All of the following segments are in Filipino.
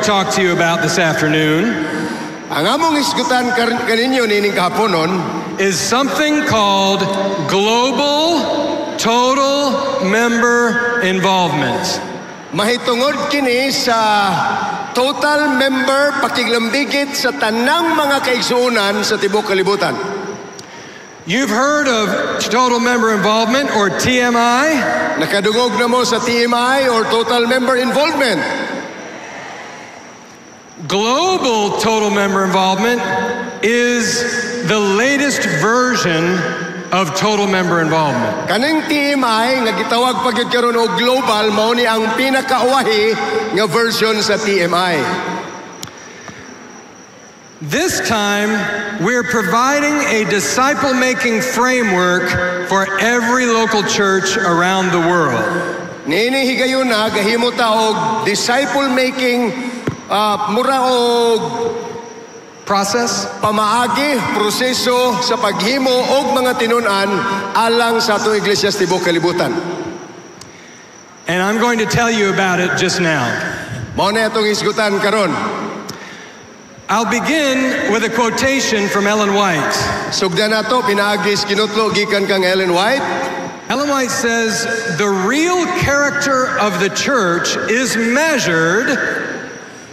talk to you about this afternoon Ang among isgutan kaninyo nining kahaponon is something called global total member involvement. mahitungod kini sa total member pakiglambigit sa tanang mga kaigsuonan sa tibuok kalibutan. You've heard of total member involvement, or TMI. Nakadungog na mo sa TMI or total member involvement. Global total member involvement is the latest version of total member involvement. Kaning TMI nga gitawag pagyud karon og global mao ni ang pinakauwahi nga version sa TMI. This time, we're providing a disciple-making framework for every local church around the world. Niini higayon na gahimo ta og disciple-making mura og Process? pamaagi, proseso sa paghimo og mga tinun-an alang sa atong iglesia sa tibuok kalibutan. And I'm going to tell you about it just now. Mao na atong isgutan karon. I'll begin with a quotation from Ellen White. Sugdan nato pinaagis kinutlo gikan kang Ellen White. Ellen White says, the real character of the church is measured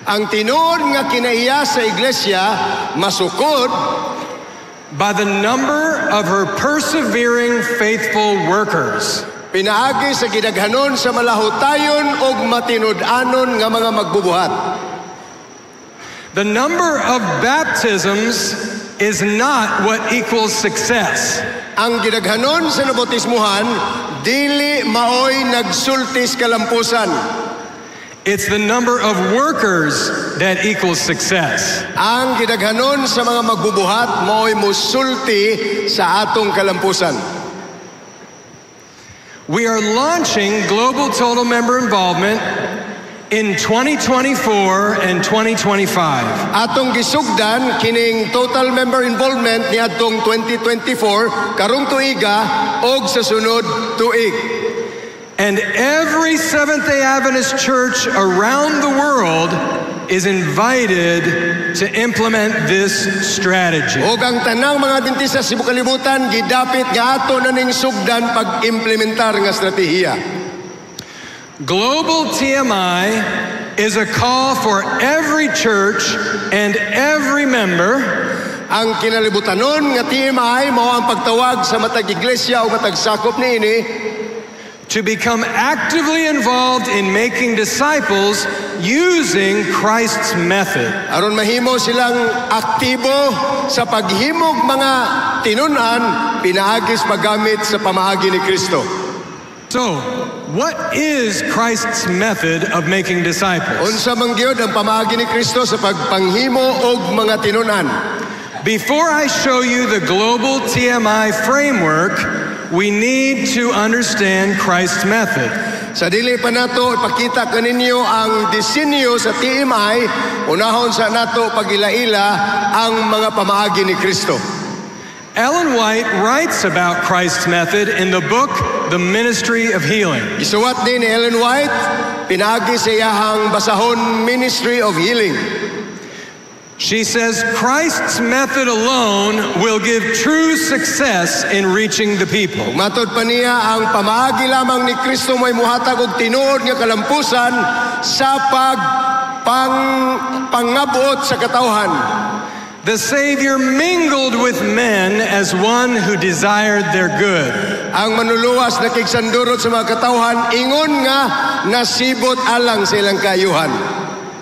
Ang tinuod nga kinaiya sa iglesia masukod by the number of her persevering faithful workers. pinaagi sa gidaghanon sa malahutayon og matinud-anon nga mga magbubuhat. The number of baptisms is not what equals success. Ang gidaghanon sa nabautismuhan dili maoy nagsultis kalampusan. It's the number of workers that equals success. Ang gidaghanon sa mga magbubuhat maoy mosulti sa atong kalampusan. We are launching global total member involvement in 2024 and 2025. Atong gisugdan kining total member involvement ni atong 2024 karong tuiga og sa sunod tuig. And every Seventh-day Adventist church around the world is invited to implement this strategy. Og ang tanang mga Adventista sa tibuok kalibutan gidapit nga ato na ning sugdan pag-implementar nga estratehiya. Global TMI is a call for every church and every member Ang kinalibutanon nga TMI mao ang pagtawag sa matag iglesia o matag sakop niini to become actively involved in making disciples using Christ's method. aron mahimo silang aktibo sa paghimog mga tinun-an pinaagis paggamit sa pamaagi ni Kristo. So, what is Christ's method of making disciples? Unsa man gyud ang pamaagi ni Kristo sa pagpanghimo og mga tinun-an? Before I show you the global TMI framework, we need to understand Christ's method. Sa dili pa nato ipakita kaninyo ang disenyo sa TMI, unahon sa nato pagila-ila ang mga pamaagi ni Kristo. Ellen White writes about Christ's method in the book, The Ministry of Healing. Gisuwat din ni Ellen White, pinaagi sa iyahang basahon Ministry of Healing. She says Christ's method alone will give true success in reaching the people. Matod pa niya ang pamaagi lamang ni Kristo may muhatag og tinuod nga kalampusan sa pangabot sa katawhan. The Savior mingled with men as one who desired their good. Ang manuluwas na kigsandurot sa mga katawhan ingon nga nasibot alang sa ilang kayuhan.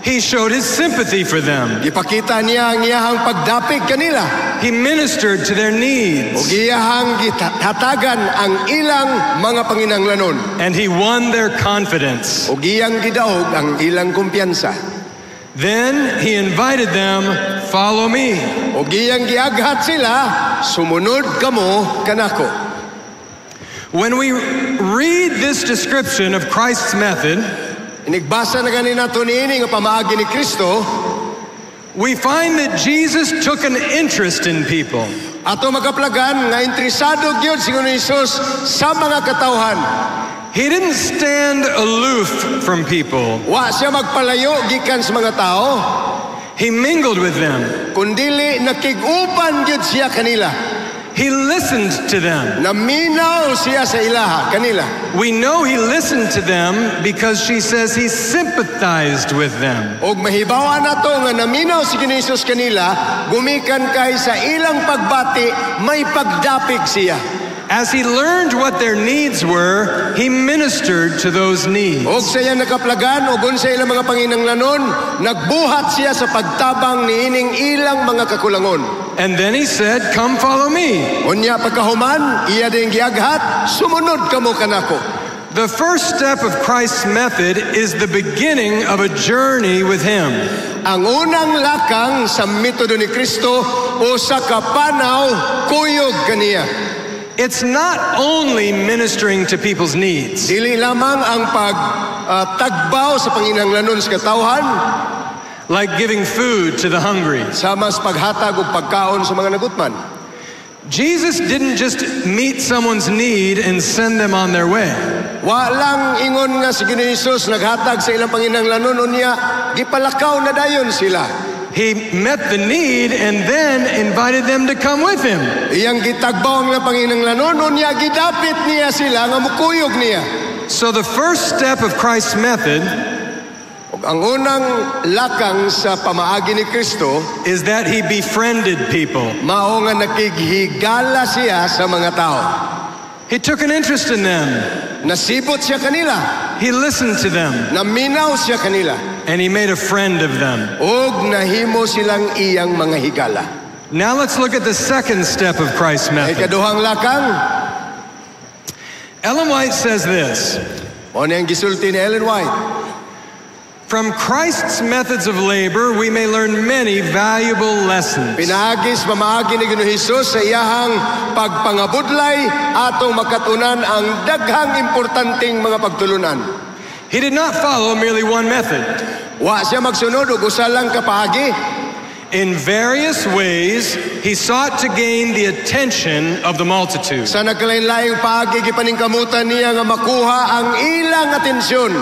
He showed his sympathy for them. Gipakita niya ang iyahang pagdapig kanila. He ministered to their O needs. iyahang gihatagan ang ilang mga panginahanglanon. And he won their confidence. O iyang gidaog ang ilang kumpiyansa. Then he invited them, follow me. O iyang giaghat sila, sumunod kamo kanako. When we read this description of Christ's method, Inigbasa na ganin nato niini nga pamaagi ni Kristo, we find that Jesus took an interest in people. ato magaplagan nga interesado gyud si Hesus sa mga katawhan. He didn't stand aloof from people. Wa siya magpalayo gikan sa mga tao, He mingled with them. kundili nakig-uban gyud siya kanila. He listened to them. Naminaw siya sa ilaha kanila. We know he listened to them because she says he sympathized with them. Og mahibawa nato nga naminaw si Hesus kanila, gumikan kay sa ilang pagbati may pagdapig siya. As he learned what their needs were, he ministered to those needs. Og sa iya nakaplagan og unsa ilang mga panginahanglanon, nagbuhat siya sa pagtabang niining ilang mga kakulangon. And then he said, "Come follow me." Unya pagkahuman, iya ding giaghat, sumunod kamo kanako. The first step of Christ's method is the beginning of a journey with him. Ang unang lakang sa metodo ni Kristo o sa kapanaw kuyog kaniya. It's not only ministering to people's needs. Dili lamang ang pagtagbaw sa panginahanglanon sa katawhan, like giving food to the hungry. sama sa paghatag og pagkaon sa mga nagutman. Jesus didn't just meet someone's need and send them on their way. Wa lang ingon nga si Hesus naghatag sa ilang panginahanglanon unya gipalakaw na dayon sila. He met the need and then invited them to come with him. Iyang gitagbaw ang panginahanglanon unya gidapit niya sila nga mukuyog niya. So the first step of Christ's method Ang unang lakang sa pamaagi ni Kristo is that he befriended people. mao nga nakighigala siya sa mga tao. He took an interest in them. Nasibot siya kanila, He listened to them naminaw siya kanila, and he made a friend of them. og nahimo silang iyang mga higala. Now let's look at the second step of Christ's Ay method. kaduhang lakang, Ellen White says this: o niyang gisulti ni Ellen White, from Christ's methods of labor, we may learn many valuable lessons. pinagis pamaagi ni Ginoong Hesus sa iyahang pagpangabudlay atong makatunan ang daghang importanteng mga pagtulunan. He did not follow merely one method. Wa siya magsunod og usa lang ka paagi. In various ways, he sought to gain the attention of the multitude. Sa nagkalain-laing paagi gipaningkamutan niya nga makuha ang ilang atensyon.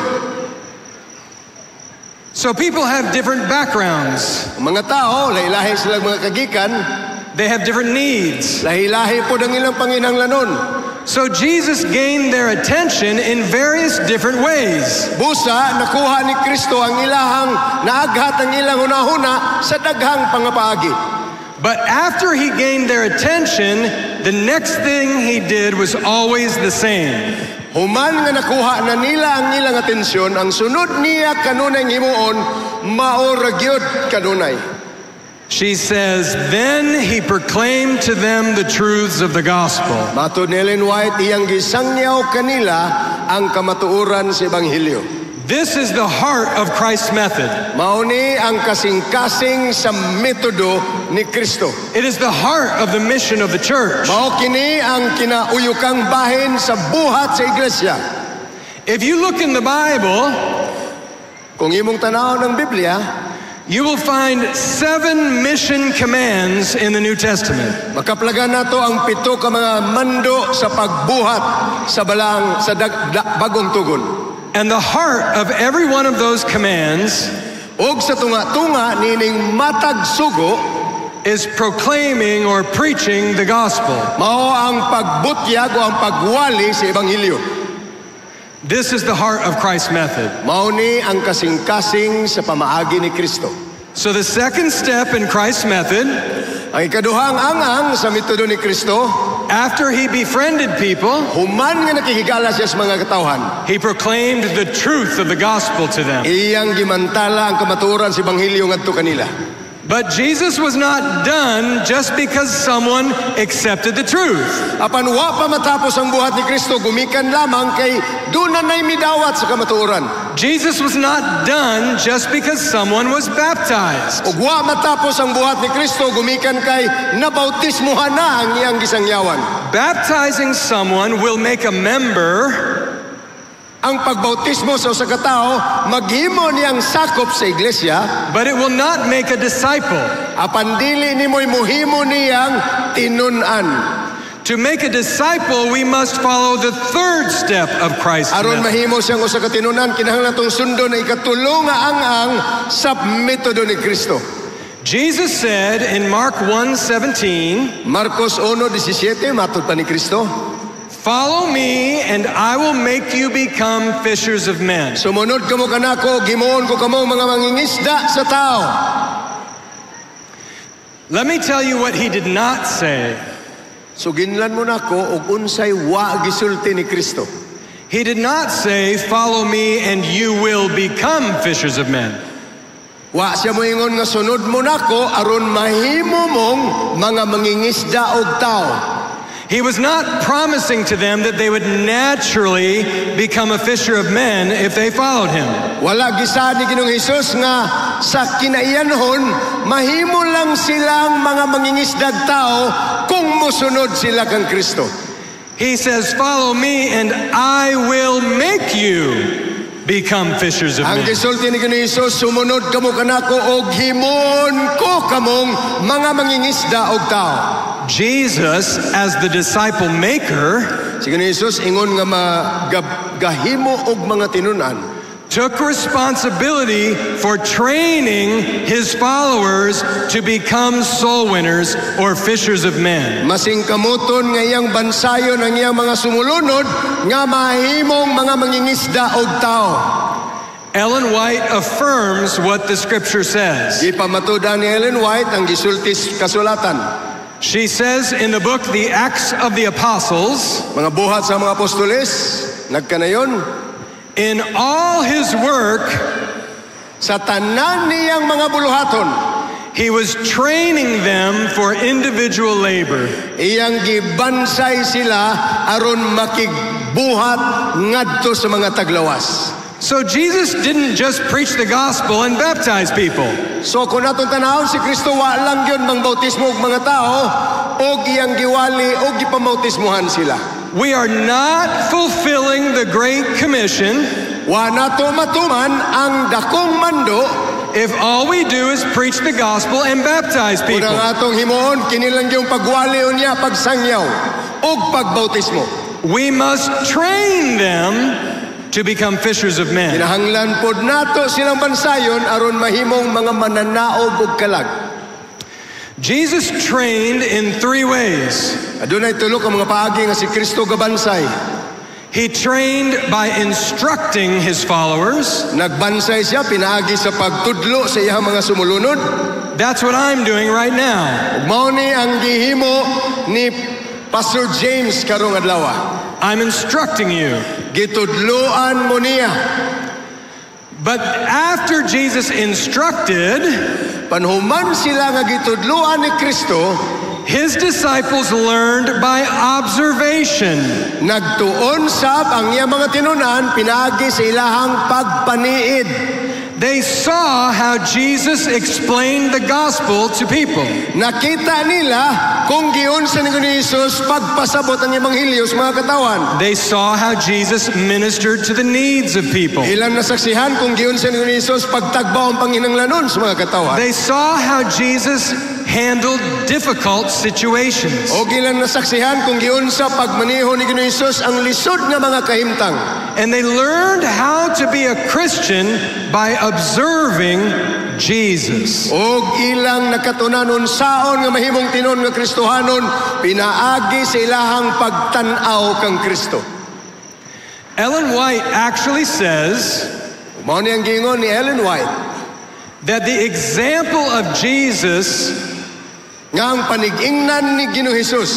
So people have different backgrounds. Ang mga tao, lahi-lahi silang mga kagikan, They have different needs. lahi-lahi po ang ilang panginahanglanon. So Jesus gained their attention in various different ways. Busa, nakuha ni Kristo ang ilahang naaghat ang ilang hunahuna sa daghang pangapaagi. But after he gained their attention, the next thing he did was always the same. Human nga nakuha na nila ang ilang atensyon, ang sunod niya kanunay himuon, mao ra gyud kanunay. She says, then he proclaimed to them the truths of the gospel. Matod ni Ellen White, iyang gisangyaw kanila ang kamatuoran sa Ebanghelyo. This is the heart of Christ's method. Mao ni ang kasing-kasing sa metodo ni Kristo. It is the heart of the mission of the church. Mao kini ang kinauyukang bahin sa buhat sa iglesia. If you look in the Bible, Kung imong tanaw ng Biblia, you will find 7 mission commands in the New Testament. makaplagan nato ang 7 ka mga mando sa pagbuhat sa balang sa bagong tugon. And the heart of every one of those commands Og sa tunga-tunga nining matag sugo, is proclaiming or preaching the gospel. mao ang pagbutyag o ang pagwali sa Ebanghelyo. This is the heart of Christ's method. Mao ni ang kasing-kasing sa pamaagi ni Kristo. So the second step in Christ's method, Ang ikaduhang angang sa metodo ni Kristo, after he befriended people, human nga nakihigala siya sa mga katawhan, he proclaimed the truth of the gospel to them. iyang gimantala ang kamatuoran sa Ebanghelyo ngadto kanila. But Jesus was not done just because someone accepted the truth. Apan wa pa matapos ang buhat ni Kristo, gumikan lamang kay dunay midawat sa kamatuoran. Jesus was not done just because someone was baptized. Ug wa matapos ang buhat ni Kristo, gumikan kay nabautismuhan na ang iyang gisangyawan. Baptizing someone will make a member, Ang pagbautismo sa usa ka tawo maghimo niyang sakop sa iglesia, but it will not make a disciple. apan dili nimoy mohimo niyang tinun-an. To To make a disciple, we must follow the third step of Christ's Aron method. mahimo siyang usa ka tinunan, kinahanglan natong sundon na ikatulo nga ang sa metodo ni Kristo. Jesus said in Mark 1:17, Marcos 1:17 matud pa ni Kristo, "Follow me and I will make you become fishers of men." sumunod kamo kanako, gimuon ko kamo mga mangingisda sa tao. Let me tell you what he did not say. So ginlan mo nako og unsay wa gisulti ni Kristo. He did not say, "Follow me and you will become fishers of men." Wa siya moingon nga sunod mo nako aron mahimo mong mga mangingisda og tao. He was not promising to them that they would naturally become a fisher of men if they followed him. Wala gisad ni Ginoong Hesus nga sa kinaiyanhon mahimo lang silang mga mangingisdag tao kung mosunod sila kang Kristo. He says, "Follow me and I will make you become fishers of Ang men." gisulti ni Ginoong Hesus, sumunod kamo kanako og himon ko kamong mga mangingisda og tao. Jesus, as the disciple maker, Si Ginoong Hesus ingon nga magahimo og mga tinunan. took responsibility for training his followers to become soul winners or fishers of men. Masing kamuton nga iyang bansayon ang iyang mga sumulunod nga mahimong mga mangingisda og tao. Ellen White affirms what the scripture says. Ipamatudan ni Ellen White ang gisultis kasulatan. She says in the book, The Acts of the Apostles, Mga buhat sa mga apostoles, nagkanayon, in all his work, sa tanan niyang mga buluhaton, he was training them for individual labor. iyang gibansay sila aron makigbuhat ngadto sa mga taglawas. So Jesus didn't just preach the gospel and baptize people. So kung natong tanawon si Kristo wa lang yun mangbautismo og mga tao og iyang giwali og gipamautismohan sila. We are not fulfilling the Great Commission Wa nato matuman ang dakong mando if all we do is preach the gospel and baptize kung people. ang atong himuon kinilang yung pagwali unya, pagsangyaw og pagbautismo. We must train them to become fishers of men. Kinahanglan pod nato silang bansayon aron mahimong mga mananaog og kalag. Jesus trained in 3 ways. Adunay tulo ka mga paagi nga si Kristo gabansay. He trained by instructing his followers. Nagbansay siya pinaagi sa pagtudlo sa iyang mga sumulunod. That's what I'm doing right now. Ug mao ni ang gihimo ni Pastor James karong adlaw. I'm instructing you. Gitudloan mo niya. But after Jesus instructed, Panhuman sila nga gitudloan ni Kristo, his disciples learned by observation. nagtuon sab ang iyang mga tinunan pinaagi sa ilahang pagpaniid. They saw how Jesus explained the gospel to people. Nakita nila kung giunsa ni Jesus pagpasabot ang ebanghelyo sa mga katawan. They saw how Jesus ministered to the needs of people. Ilang nasaksihan kung giunsa ni Jesus pagtagbaw ang panginahanglanon sa mga katawan. They saw how Jesus handled difficult situations. O ilang nasaksihan kung giunsa pagmaneho ni Jesus ang lisod nga mga kahimtang. And they learned how to be a Christian by observing Jesus. Og ilang nakatunanon saon nga mahimong tinon nga Kristohanon pinaagi sa ilahang pagtan-aw kang Kristo. Ellen White actually says Mao ni ang gingon ni Ellen White that the example of Jesus nga ang panig-ingnan ni Ginoong Hesus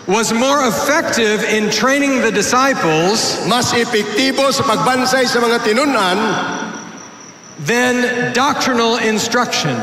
was more effective in training the disciples mas epektibo sa pagbansay sa mga tinunan than doctrinal instruction.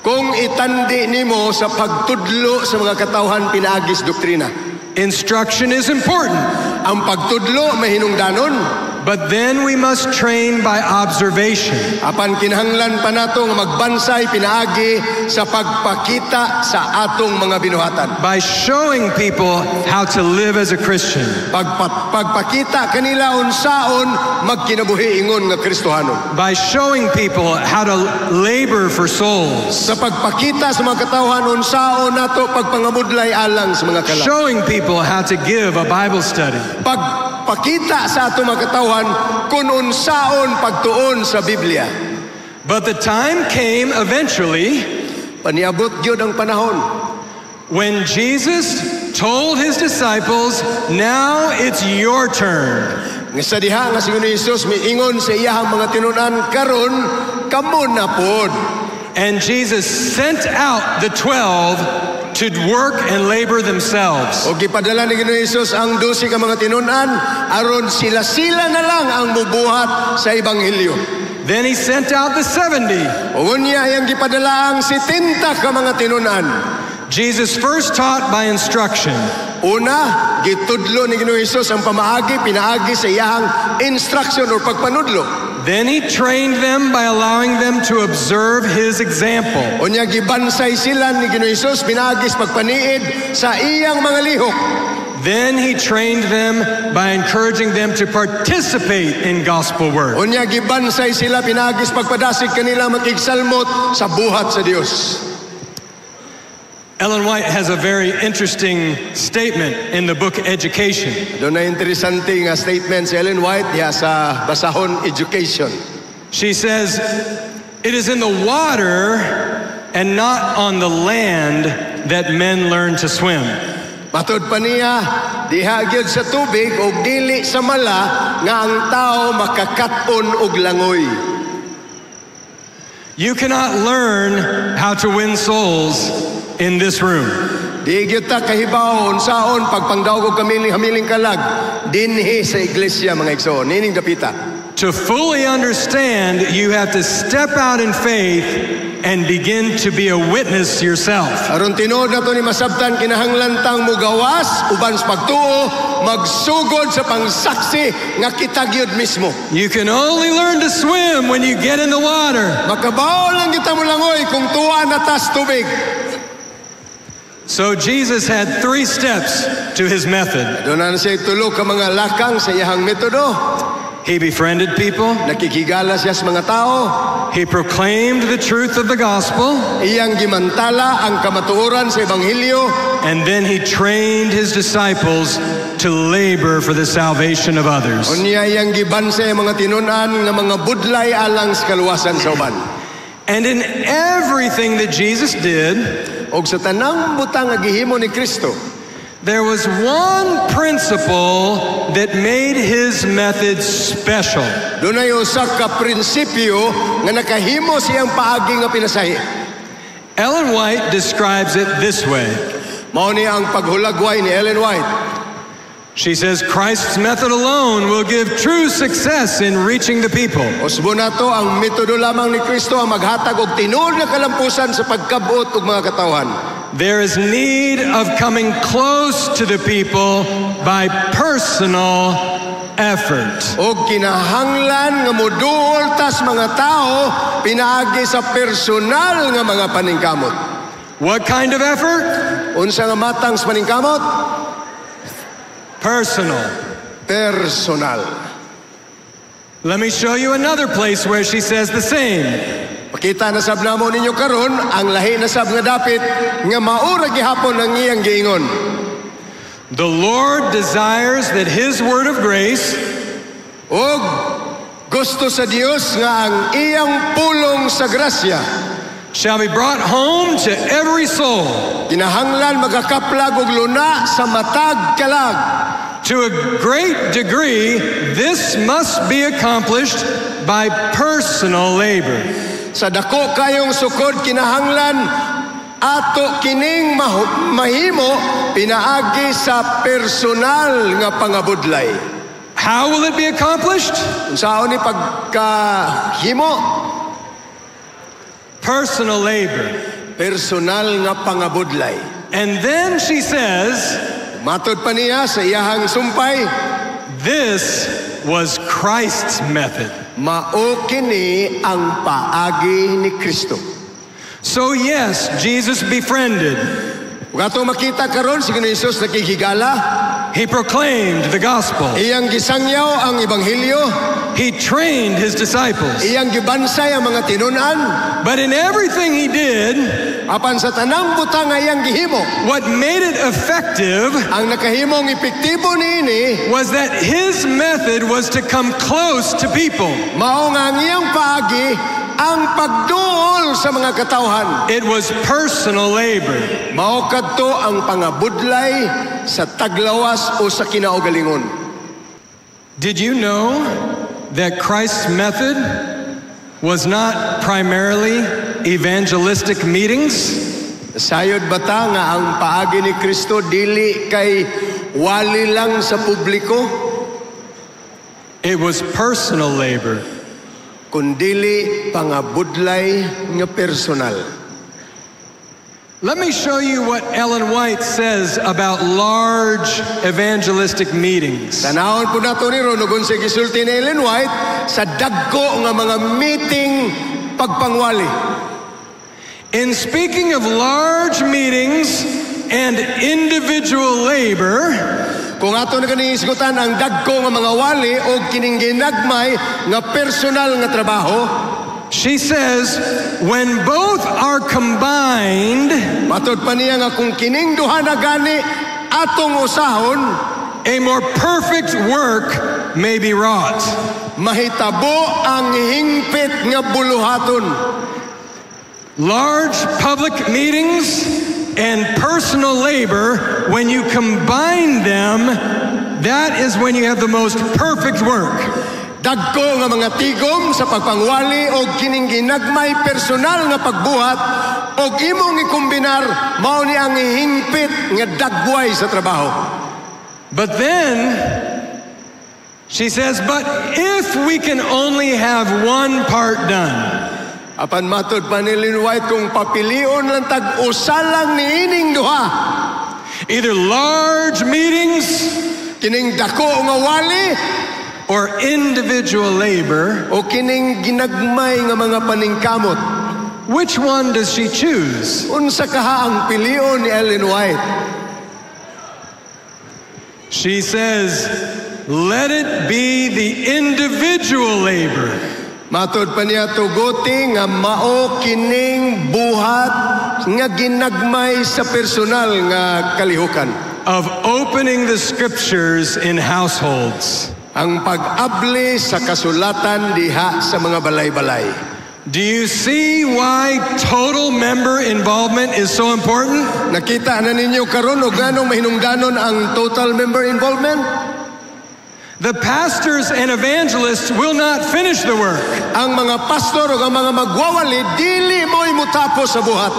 kung itandi nimo sa pagtudlo sa mga katawhan pinaagis doktrina. Instruction is important, Ang pagtudlo mahinungdanon, But then we must train by observation. Apan kinahanglan pa nato nga magbansay pinaagi sa pagpakita sa atong mga binuhatan. By showing people how to live as a Christian. Pagpakita kanila unsaon magkinabuhi ingon nga Kristohanon. By showing people how to labor for souls. Sa pagpakita sa mga katawhan unsaon nato pagpangabudlay alang sa mga kalag. Showing people how to give a Bible study. Pagpakita sa atong mga katawhan kung unsaon pagtuon sa Biblia. But the time came eventually Paniabot gyud ang panahon when Jesus told his disciples, now it's your turn. nga sa diha nga si Jesus miingon sa iyahang mga tinunan karon kamo na pod. And Jesus sent out the 12 to work and labor themselves. O gipadala ni Ginoong Hesus ang 12 ka mga tinunan aron sila na lang ang mubuhat sa ebanghelyo. Then he sent out the 70. O unya yang gipadala ang 70 ka mga tinunan. Jesus first taught by instruction. Una, gitudlo ni Ginoong Hesus ang pinaagi sa iyahang instruction o pagpanudlo. Then he trained them by allowing them to observe his example. Unya gibansay sila ni Ginoong Hesus pinaagi sa pagpaniid sa iyang mga lihok. Then he trained them by encouraging them to participate in gospel work. Unya gibansay sila pinaagi sa pagpadasig kanila makigsalmot sa buhat sa Dios. Ellen White has a very interesting statement in the book Education. Doon na interesante nga statement si Ellen White diha sa basahon Education. She says, it is in the water and not on the land that men learn to swim. Matod pa niya, diha gyud sa tubig o dili sa mala nga ang tao makakaton og langoy. You cannot learn how to win souls in this room. Di gyud ta kahibaw unsaon pagpangdaog og hamiling kalag dinhi sa iglesia mga igsoon nining dapita. To fully understand, you have to step out in faith and begin to be a witness yourself. Aron tinuod nato ni masabtan kinahanglan tang mugawas uban sa pagtuo magsugod sa pangsaksi nga kita gyud mismo. You can only learn to swim when you get in the water. Makabaw lang kita mo langoy kung tuwa na tas tubig. So Jesus had 3 steps to his method. Doon na siya tulo ka mga lakang sa iyahang metodo. He befriended people. Nakikigala siya sa mga tao. He proclaimed the truth of the gospel. Iyang gimantala ang kamatuoran sa ebanghelyo. And then he trained his disciples to labor for the salvation of others. Unya iyang gibansay mga tinunan nga mga budlay alang sa kaluwasan sa uban. And in everything that Jesus did, og sa tanang butang nga gihimo ni Kristo, there was one principle that made his method special. dunay usa ka prinsipyo nga nakahimo siyang paagi nga pinasahi. Ellen White describes it this way. Mao ni ang paghulagway ni Ellen White. She says Christ's method alone will give true success in reaching the people. Usbo nato ang metodo lamang ni Kristo ang maghatag og tinuod nga kalampusan sa pagkabot og mga katawhan. There is need of coming close to the people by personal effort. Og kinahanglan nga moduol tas mga tao pinaagi sa personal nga mga paningkamot. What kind of effort? Unsa nga matang sa paningkamot? Personal. Let me show you another place where she says the same. Pakita na sab namo ninyo karon ang lahi na sab nga dapit nga maura gihapon ang iyang giingon. The Lord desires that His word of grace og gusto sa Dios nga ang iyang pulong sa grasya shall be brought home to every soul. Kinahanglan magakaplag og luna sa matag kalag. To a great degree, this must be accomplished by personal labor. Sa dako kayong sukod kinahanglan ato kining mahimo pinaagi sa personal nga pangabudlay. How will it be accomplished? Unsaon ni pagkahimo? Personal labor. Personal nga pangabudlay. And then she says, matod pa niya sa iyahang sumpay, this was Christ's method. Mao kini ang paagi ni Kristo. So yes, Jesus befriended. Kung ato makita karon si Ginoong Hesus nakikigala, He proclaimed the gospel. iyang gisangyaw ang ebanghelyo, He trained his disciples. iyang gibansay ang mga tinunan, But in everything he did, apan sa tanang butang nga iyang gihimo, what made it effective ang nakahimong epektibo niini was that his method was to come close to people. mao nga ang iyang paagi ang pagduol sa mga katawhan. It was personal labor. Mao kadto ang pangabudlay sa taglawas o sa kinaugalingon. Did you know that Christ's method was not primarily evangelistic meetings? Sayod bata nga ang paagi ni Kristo dili kay wali lang sa publiko, It was personal labor. kundili pangabudlay nga personal. Let me show you what Ellen White says about large evangelistic meetings. Tanawon po nato ni Ronogon sa gisulti ni Ellen White sa dagko nga mga meeting pagpangwali. In speaking of large meetings and individual labor, Kung ato na kaning isgutan ang dagko nga mga wali o kining ginagmay nga personal nga trabaho, she says, when both are combined, matod pa niya nga kung kining duha na gani atong usahon, a more perfect work may be wrought. mahitabo ang hingpit nga buluhaton. Large public meetings and personal labor, when you combine them, that is when you have the most perfect work. Dagko nga mga tigom sa pagpangwali o kining ginagmay personal nga pagbuhat o imong ikombinar mao ni ang hingpit nga dagway sa trabaho. But then, she says, but if we can only have one part done, Apan matod pa ni Ellen White kung papilion lang tag-usa lang niining duha, either large meetings kining dako nga wali or individual labor, o kining ginagmay nga mga paningkamot, which one does she choose? unsa kaha ang pilion ni Ellen White? She says, let it be the individual labor. Matod pa niya tuguti nga mao kining buhat nga ginagmay sa personal nga kalihukan. Of opening the scriptures in households. Ang pag-abli sa kasulatan diha sa mga balay-balay. Do you see why total member involvement is so important? Nakita na ninyo karon og ganong mahinungdanon ang total member involvement? The pastors and evangelists will not finish the work. Ang mga pastor o ang mga magwawali dili mo imutapos sa buhat.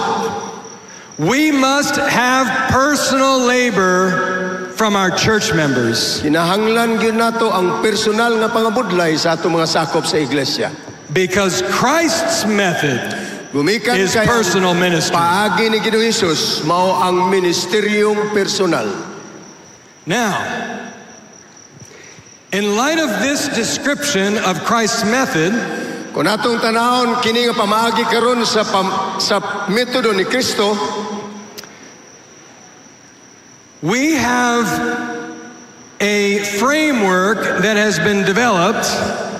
We must have personal labor from our church members. Kinahanglan gyud nato ang personal nga pangabudlay sa atong mga sakop sa iglesia. Because Christ's method Gumikan is kay personal ministry. paagi ni Ginoong Hesus mao ang ministeryong personal. Now, in light of this description of Christ's method, Kung atong tanahon kini nga pamaagi karon sa metodo ni Kristo, we have a framework that has been developed,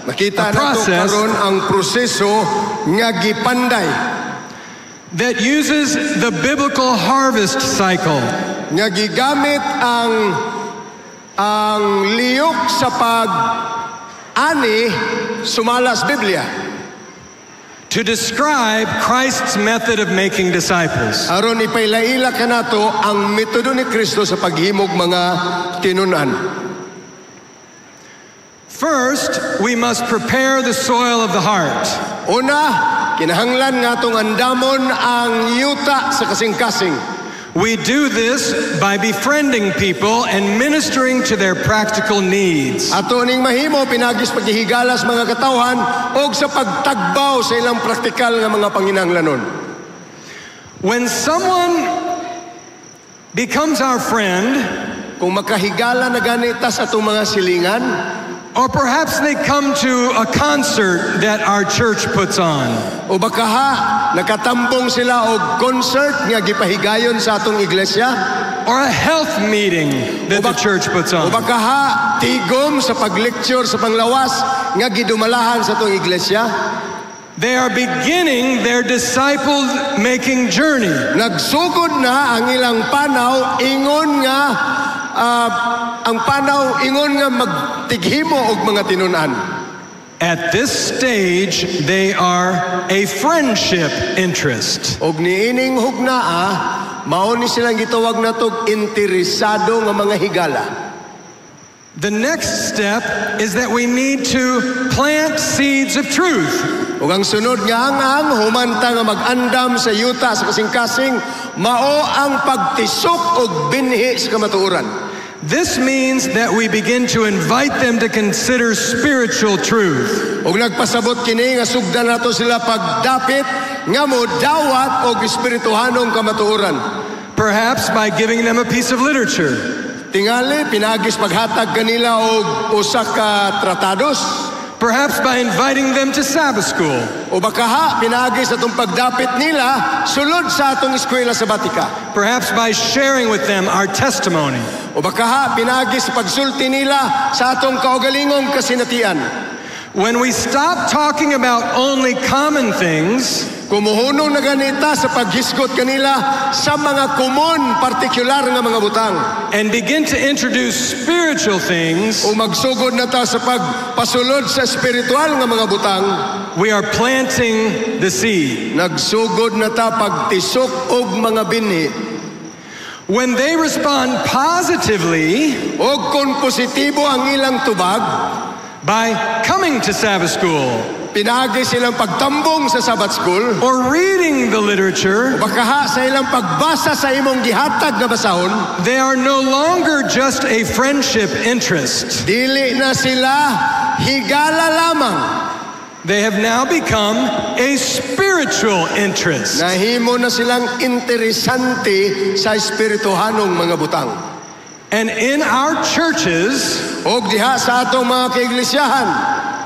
makita a nato process karon ang proseso nga gipanday that uses the biblical harvest cycle. nga gigamit ang liyok sa pag-ani sumalas Biblia To describe Christ's method of making disciples. aron ipailaila kanato ang metodo ni Kristo sa paghimog mga tinunan. First, we must prepare the soil of the heart. Una, kinahanglan nga atong andamon ang yuta sa kasing-kasing. We do this by befriending people and ministering to their practical needs. Ato ning mahimo pinagis paghihigalas mga katawhan og sa pagtagbaw sa ilang praktikal nga mga panginahanglanon. When someone becomes our friend, Kung makahigala na ganita sa atong mga silingan, Or perhaps they come to a concert that our church puts on. O baka ha, nakatambong sila og concert nga gipahigayon sa atong iglesia. Or a health meeting that the church puts O on. baka ha, tigom sa paglecture sa panglawas nga gidumalahan sa atong iglesia. They are beginning their disciple-making journey. Nagsugod na ang ilang panaw ingon nga magtighimo og mga tinunan. At this stage, they are a friendship interest. Og niining hugnaa, mao ni silang gitawag natog interesado nga mga higala. The next step is that we need to plant seeds of truth. Ug ang sunod nga ang humanta nga mag-andam sa yuta sa kasing-kasing, mao ang pagtisok og binhi sa kamatuoran. This means that we begin to invite them to consider spiritual truth. Ug nagpasabot kini nga sugdan nato sila pagdapit nga modawat og espirituhanong kamatuoran. Perhaps by giving them a piece of literature. Tingali pinagis paghatag kanila og usa ka tratados. Perhaps by inviting them to Sabbath school. O baka ha, pinagis atong pagdapit nila sulod sa atong eskwela sabatika. Perhaps by sharing with them our testimony. O baka ha, pinagis pagsulti nila sa atong kaugalingong kasinatian. When we stop talking about only common things, kumuhunong na ganita sa paghisgot kanila sa mga kumon, partikular nga mga butang. and begin to introduce spiritual things, O magsugod na ta sa pagpasulod sa espiritual nga mga butang, we are planting the seed. nagsugod na ta pagtisok og mga binhi. When they respond positively O kung positibo ang ilang tubag, by coming to Sabbath school pinagi silang pagtambong sa Sabbath school, or reading the literature, baka ha sa ilang pagbasa sa imong gihatag nga basahon, they are no longer just a friendship interest. dili na sila higala lamang. They have now become a spiritual interest. Nahimo na silang interesante sa espirituhanong mga butang. And in our churches, Og diha sa atong mga kaiglesiyahan,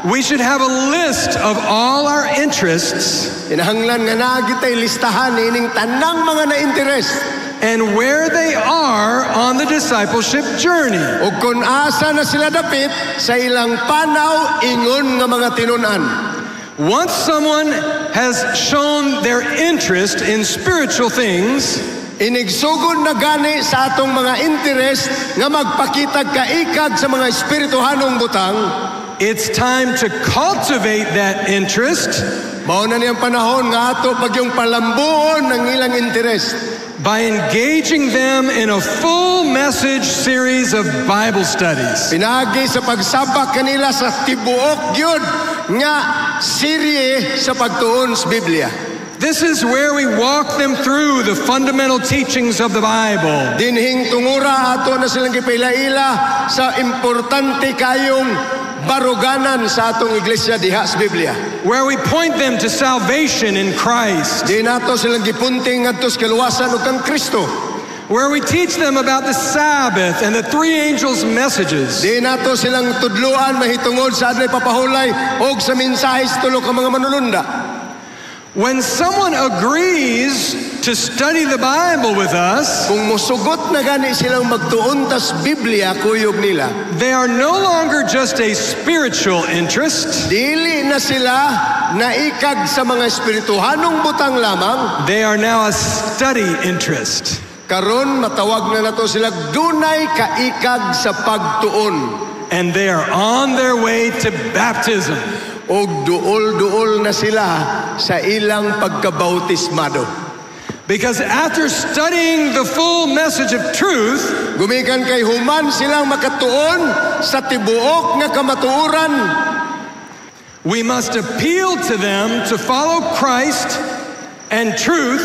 we should have a list of all our interests inahanglan nga naagitay listahan ining tanang mga na-interest. and where they are on the discipleship journey. O kung asa na sila dapit sa ilang panaw ingon nga mga tinunan. Once someone has shown their interest in spiritual things, Inigsugod na gani sa atong mga interest nga magpakitag kaikag sa mga espirituhanong butang. it's time to cultivate that interest Mao na niyang panahon nga ato pagyong palambuon ng ilang interest. by engaging them in a full message series of Bible studies. Pinagi sa pagsabak kanila sa tibuok gyud nga serye sa pagtuon sa Biblia. This is where we walk them through the fundamental teachings of the Bible. Dinhing tungura ato na silang gipaila-ila sa importante kayong baruganan sa atong iglesia diha sa Biblia. Where we point them to salvation in Christ. Di nato silang gipunting ngadto sa kaluwasan ug kang Kristo. Where we teach them about the Sabbath and the three angels' messages. Di nato silang tudluan mahitungod sa adlay papahulay og sa mensahe sa tulo ka mga manulunda. When someone agrees to study the Bible with us, Kung musugot na gani silang magtuon tas Biblia kuyog nila, they are no longer just a spiritual interest. dili na sila naikag sa mga espirituhanong butang lamang. They are now a study interest. Karon matawag na nato sila dunay kaikag sa pagtuon. And they are on their way to baptism. Og duol-duol na sila sa ilang pagkabautismado. Because after studying the full message of truth, Gumikan kay human silang makatuon sa tibuok nga kamatuoran. we must appeal to them to follow Christ and truth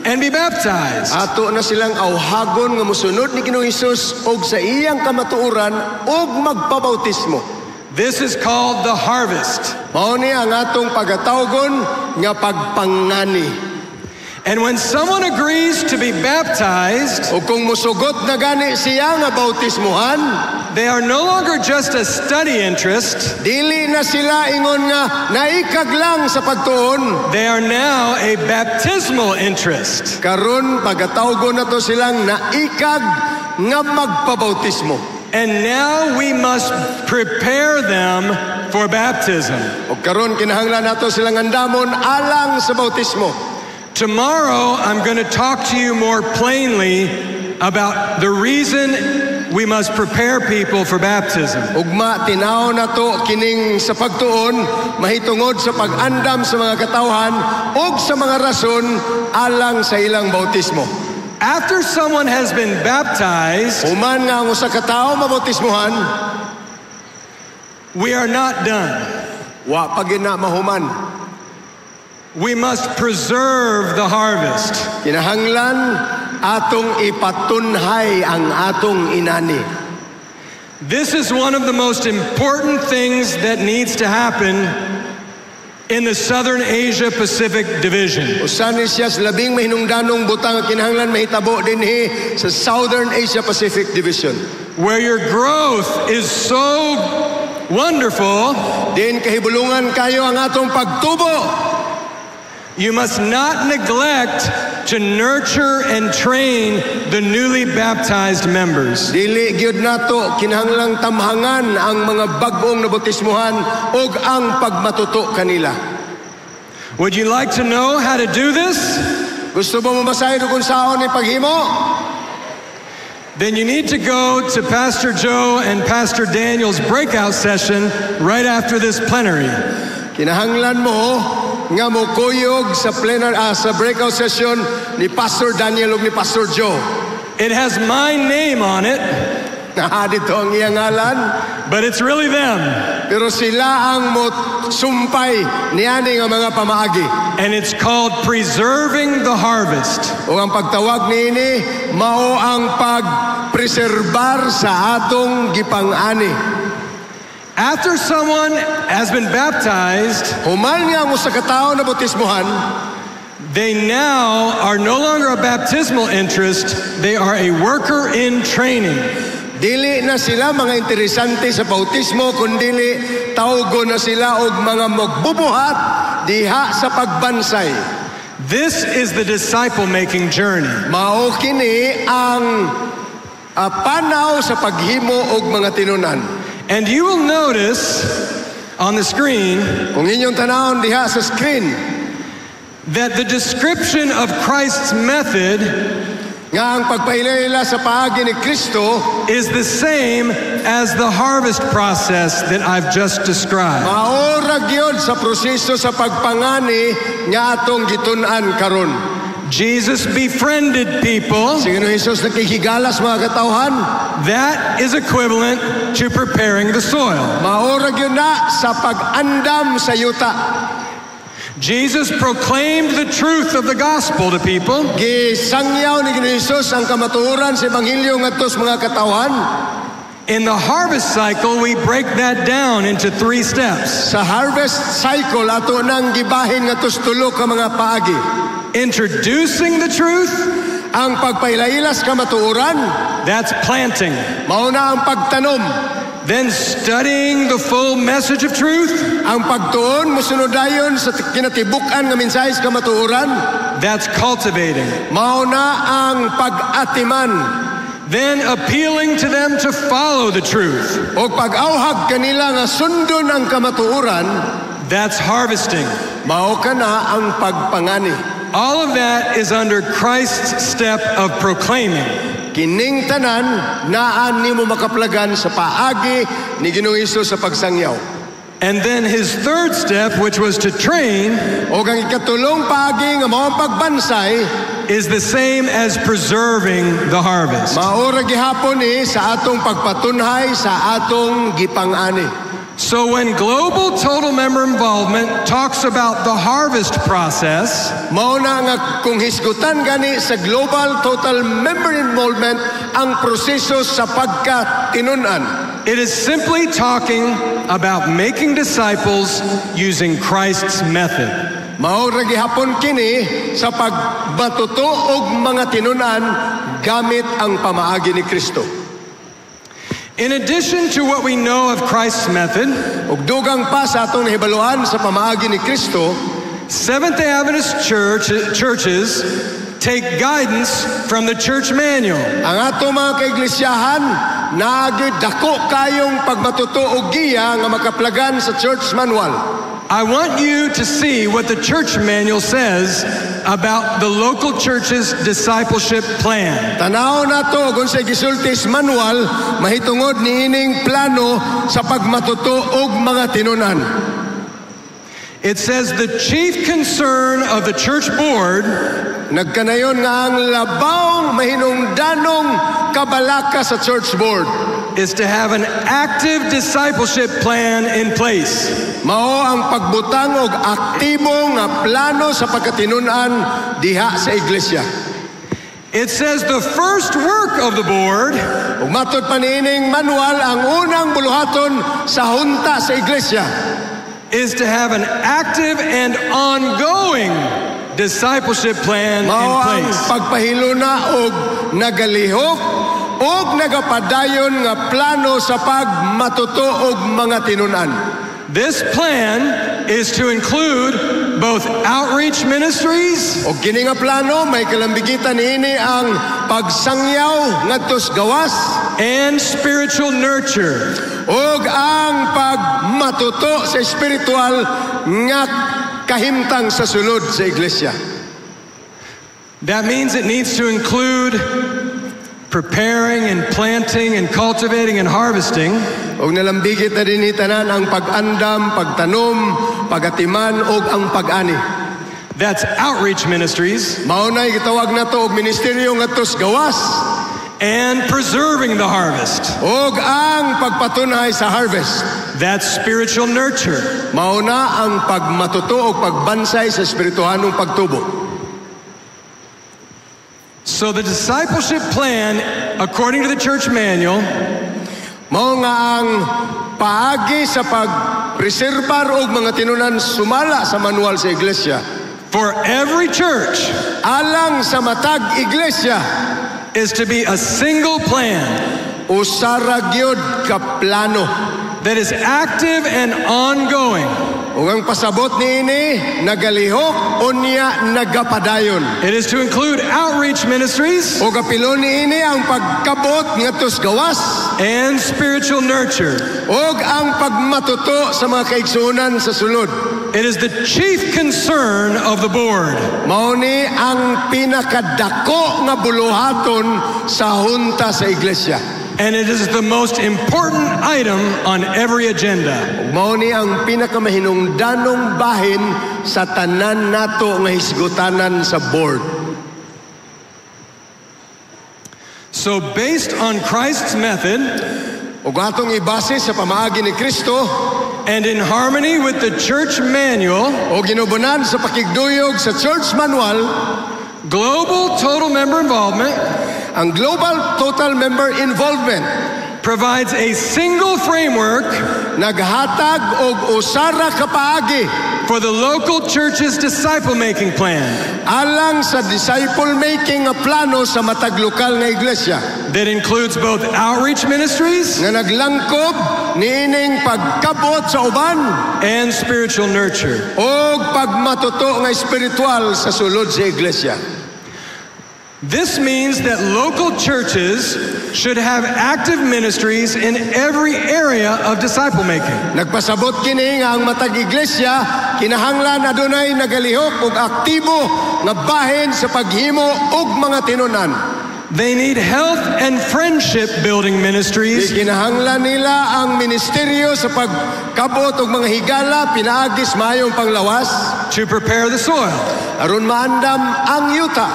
and be baptized. Ato na silang awhagon nga mosunod ni Ginoong Hesus og sa iyang kamatuoran og magpabautismo. This is called the harvest. Mao ni ang atong pagatawgon nga pagpangani. And when someone agrees to be baptized, O kung musugot na gani siya nga bautismuhan, they are no longer just a study interest. dili na sila ingon nga naikag lang sa pagtuon. They are now a baptismal interest. Karon pagatawgon na to silang naikag nga magpabautismo. And now we must prepare them for baptism. O karon kinahanglan nato silang andamon alang sa bautismo. Tomorrow, I'm going to talk to you more plainly about the reason we must prepare people for baptism. Ugma tinaw nato kining sa pagtuon mahitungod sa pag-andam sa mga katawhan ug sa mga rason alang sa ilang bautismo. After someone has been baptized, Human nga ang usa ka tawo mabautismuhan, we are not done. wa pa gyud na mahuman. We must preserve the harvest. Kinahanglan atong ipatunhay ang atong inani. This is one of the most important things that needs to happen in the Southern Asia Pacific Division. Usa ni siya sa labing mahinungdanong butang nga kinahanglan mahitabo dinhi sa Southern Asia Pacific Division. Where your growth is so wonderful, Din kahibulungan kayo ang atong pagtubo. you must not neglect to nurture and train the newly baptized members. Dili gyud nato kinahanglang tamhangan ang mga bag-ong nabautismuhan ug ang pagmatuto kanila. Would you like to know how to do this? Gusto mo mabasahin kung saon ni paghimo? Then you need to go to Pastor Joe and Pastor Daniel's breakout session right after this plenary. Kinahanglan mo nga mukuyog sa sa breakout session ni Pastor Daniel ug ni Pastor Joe. It has my name on it, Dito ang iyang ngalan, but it's really them. pero sila ang sumpay niani nga mga pamaagi. And it's called Preserving the Harvest. O ang pagtawag niini mao ang pagpreserbar sa atong gipang-ani. After someone has been baptized, Human nga ang usa ka tawo na bautismuhan, they now are no longer a baptismal interest, they are a worker in training. dili na sila mga interesante sa bautismo, kundili tawgo na sila og mga magbubuhat diha sa pagbansay. This is the disciple-making journey. Mao kini ang panaw sa paghimo og mga tinunan. And you will notice on the screen Kung inyong tanawon diha sa screen that the description of Christ's method nga ang pagpahilayla sa paagi ni Kristo is the same as the harvest process that I've just described. maora gyud sa proseso sa pagpangani nga atong gitun-an karon. Jesus befriended people. Si Ginoong Hesus nakikigalas mga katawhan, That is equivalent to preparing the soil. maora gyud na sa pag-andam sa yuta. Jesus proclaimed the truth of the gospel to people. Gisangyaw ni Ginoong Hesus ang kamatuoran sa ebanghelyo ngadto sa mga katawhan. In the harvest cycle, we break that down into 3 steps. Sa harvest cycle ato nang gibahin ngadto sa tulo ka mga paagi. Introducing the truth, Ang pagpailailas kamatuoran, that's planting. mao na ang pagtanom. Then studying the full message of truth, Ang pagtuon mosunod dayon sa kinatibuk-an nga mensahe sa kamatuoran, that's cultivating. mao na ang pag-atiman. Then appealing to them to follow the truth, O pag-awhag kanila nga sundon ang kamatuoran, that's harvesting. mao kana ang pagpangani. All of that is under Christ's step of proclaiming. Kining tanan naan nimo makaplagan sa paagi ni Ginoong Hesus sa pagsangyaw. And then his third step, which was to train, O ang ikatulong paagi nga mao ang pagbansay, is the same as preserving the harvest. maora gihapon ni sa atong pagpatunhay sa atong gipang-ani. So when global total member involvement talks about the harvest process, Mao na nga kung hisgutan gani sa global total member involvement ang proseso sa pagkatinunan. it is simply talking about making disciples using Christ's method. Mao ra gihapon kini sa pagmatuto og mga tinunan gamit ang pamaagi ni Kristo. In addition to what we know of Christ's method, Ug dugang pa sa atong nahibaluan sa pamaagi ni Kristo, Seventh-day Adventist churches take guidance from the church manual. ang ato mga kaiglesiyahan nagdako kayong pagmatuto og giya nga makaplagan sa church manual. I want you to see what the church manual says about the local church's discipleship plan. Tanaw nato kung sa gisultis manual mahitungod niining plano sa pagmatuto og mga tinunan. It says the chief concern of the church board Nagkanayon nga ang labawng mahinungdanong kabalaka sa church board is to have an active discipleship plan in place. mao ang pagbutang og aktibo nga plano sa pagkatinunan diha sa iglesia. It says the first work of the board Ug matod pa niining manual ang unang buluhaton sa hunta sa iglesia is to have an active and ongoing discipleship plan in mao ang place. pagpahiluna og nagalihok og nagapadayon nga plano sa pagmatuto og mga tinunan. This plan is to include both outreach ministries O kini nga plano may kalambigitan niini ang pagsangyaw ngadto sa gawas and spiritual nurture. ug ang pagmatuto sa espiritual nga kahimtang sa sulod sa iglesia. That means it needs to include preparing and planting and cultivating and harvesting, Og nalambigit na din tanan ang pag-andam, pagtanom, pagatiman ug ang pag-ani. that's outreach ministries, Mao nay gitawag nato og ministeryo ngadto sa gawas and preserving the harvest, ug ang pagpatunay sa harvest. that's spiritual nurture. Mao na ang pagmatuto ug pagbansay sa espirituhanong pagtubo. So the discipleship plan, according to the church manual, Mao nga ang paagi sa pagpreserbar og mga tinunan sumala sa manual sa iglesia. for every church Alang sa matag iglesia, is to be a single plan usara gyud ka plano. that is active and ongoing. Ug ang pasabot niini nagalihok unya nagapadayon. It is to include outreach ministries O kapilo niini ang pagkabot ngadto sa gawas and spiritual nurture. ug ang pagmatuto sa mga kaigsuonan sa sulod. It is the chief concern of the board. Mao ni ang pinakadako nga buluhaton sa hunta sa iglesia. And it is the most important item on every agenda. Mao ni ang pinakamahinungdanong bahin sa tanan nato nga hisgutanan sa board. So based on Christ's method Ug atong ibase sa pamaagi ni Kristo and in harmony with the church manual, o ginubunan sa pakigduyog sa church manual, global total member involvement ang global total member involvement provides a single framework naghatag og usara ka paagi for the local church's disciple-making plan alang sa disciple making nga plano sa matag lokal nga iglesia that includes both outreach ministries nga naglangkob niining pagkabot sa uban and spiritual nurture. o pagmatuto nga espiritual sa sulod sa iglesia. This means that local churches should have active ministries in every area of disciple making. Nagpasabot kini nga ang matag iglesia kinahanglan adunay nagalihok ug aktibo nga bahin sa paghimo og mga tinunan. They need health and friendship building ministries Kinahanglan nila ang ministeryo sa pagkabot og mga higala pinaagis mayong panglawas to prepare the soil. aron maandam ang yuta.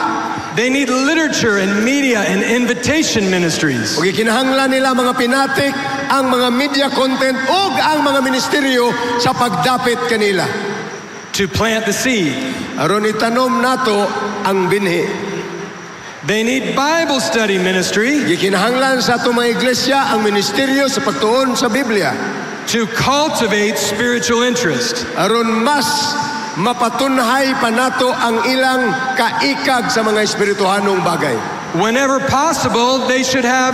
They need literature and media and invitation ministries Ug kinahanglan nila mga pinatik ang mga media content ug ang mga ministeryo sa pagdapit kanila to plant the seed. aron itanom nato ang binhi. They need Bible study ministry Gikinahanglan sa ato mga iglesia ang ministeryo sa pagtuon sa Biblia to cultivate spiritual interest. aron mas mapatunhay pa nato ang ilang kaikag sa mga espirituhanong bagay. Whenever possible, they should have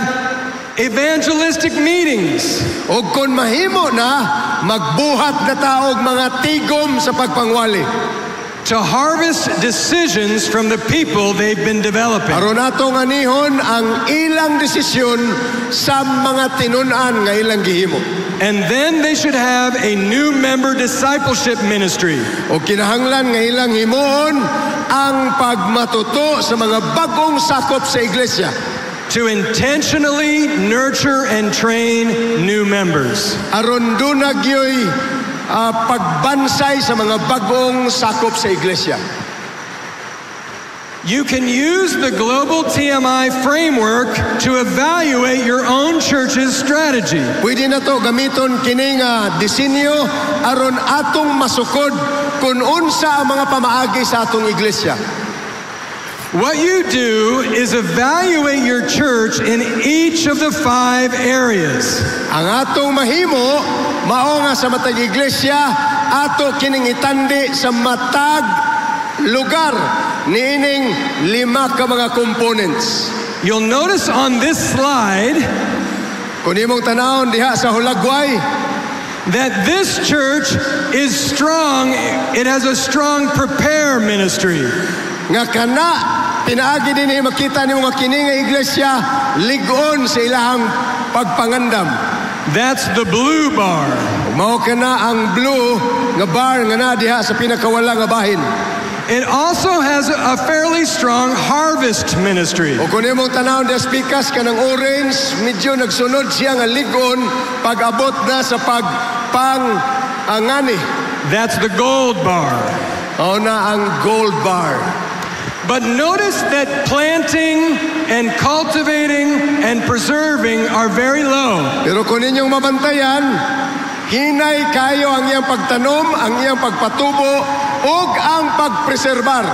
evangelistic meetings. O kung mahimo na, magbuhat na taog mga tigom sa pagpangwali. To harvest decisions from the people they've been developing. Aron nato nga nihon ang ilang desisyon sa mga tinunan nga ilang gihimo. And then they should have a new member discipleship ministry. O kinahanglan nga ilang himuon ang pagmatuto sa mga bagong sakop sa iglesia. To intentionally nurture and train new members. Aron dunagyoy pagbansay sa mga bagong sakop sa iglesia. You can use the global TMI framework to evaluate your own church's strategy. Pwede na to gamiton kini nga disenyo aron atong masukod kung unsa ang mga pamaagi sa atong iglesia. What you do is evaluate your church in each of the 5 areas. Ang atong mahimo mao nga sa matag iglesia ato kining itandi sa matag lugar niining 5 ka mga components. You'll notice on this slide kung imong tanawon diha sa hulagway that this church is strong. It has a strong prepare ministry. Nga kana pinaagi din makita nimo nga kini nga iglesia lig-on sa ilahang pagpangandam. That's the blue bar. Mao kana ang blue nga bar nga na diha sa pinakawala nga bahin. It also has a fairly strong harvest ministry. O kung imong tanawon diha pikas kanang orange, medyo nagsunod siya nga lig-on pag-abot na sa pagpangangani. That's the gold bar. Mao na ang gold bar. But notice that planting and cultivating and preserving are very low. Pero kung inyong mabantayan, hinay kayo ang iyang pagtanom, ang iyang pagpatubo, ug ang pagpreserbar.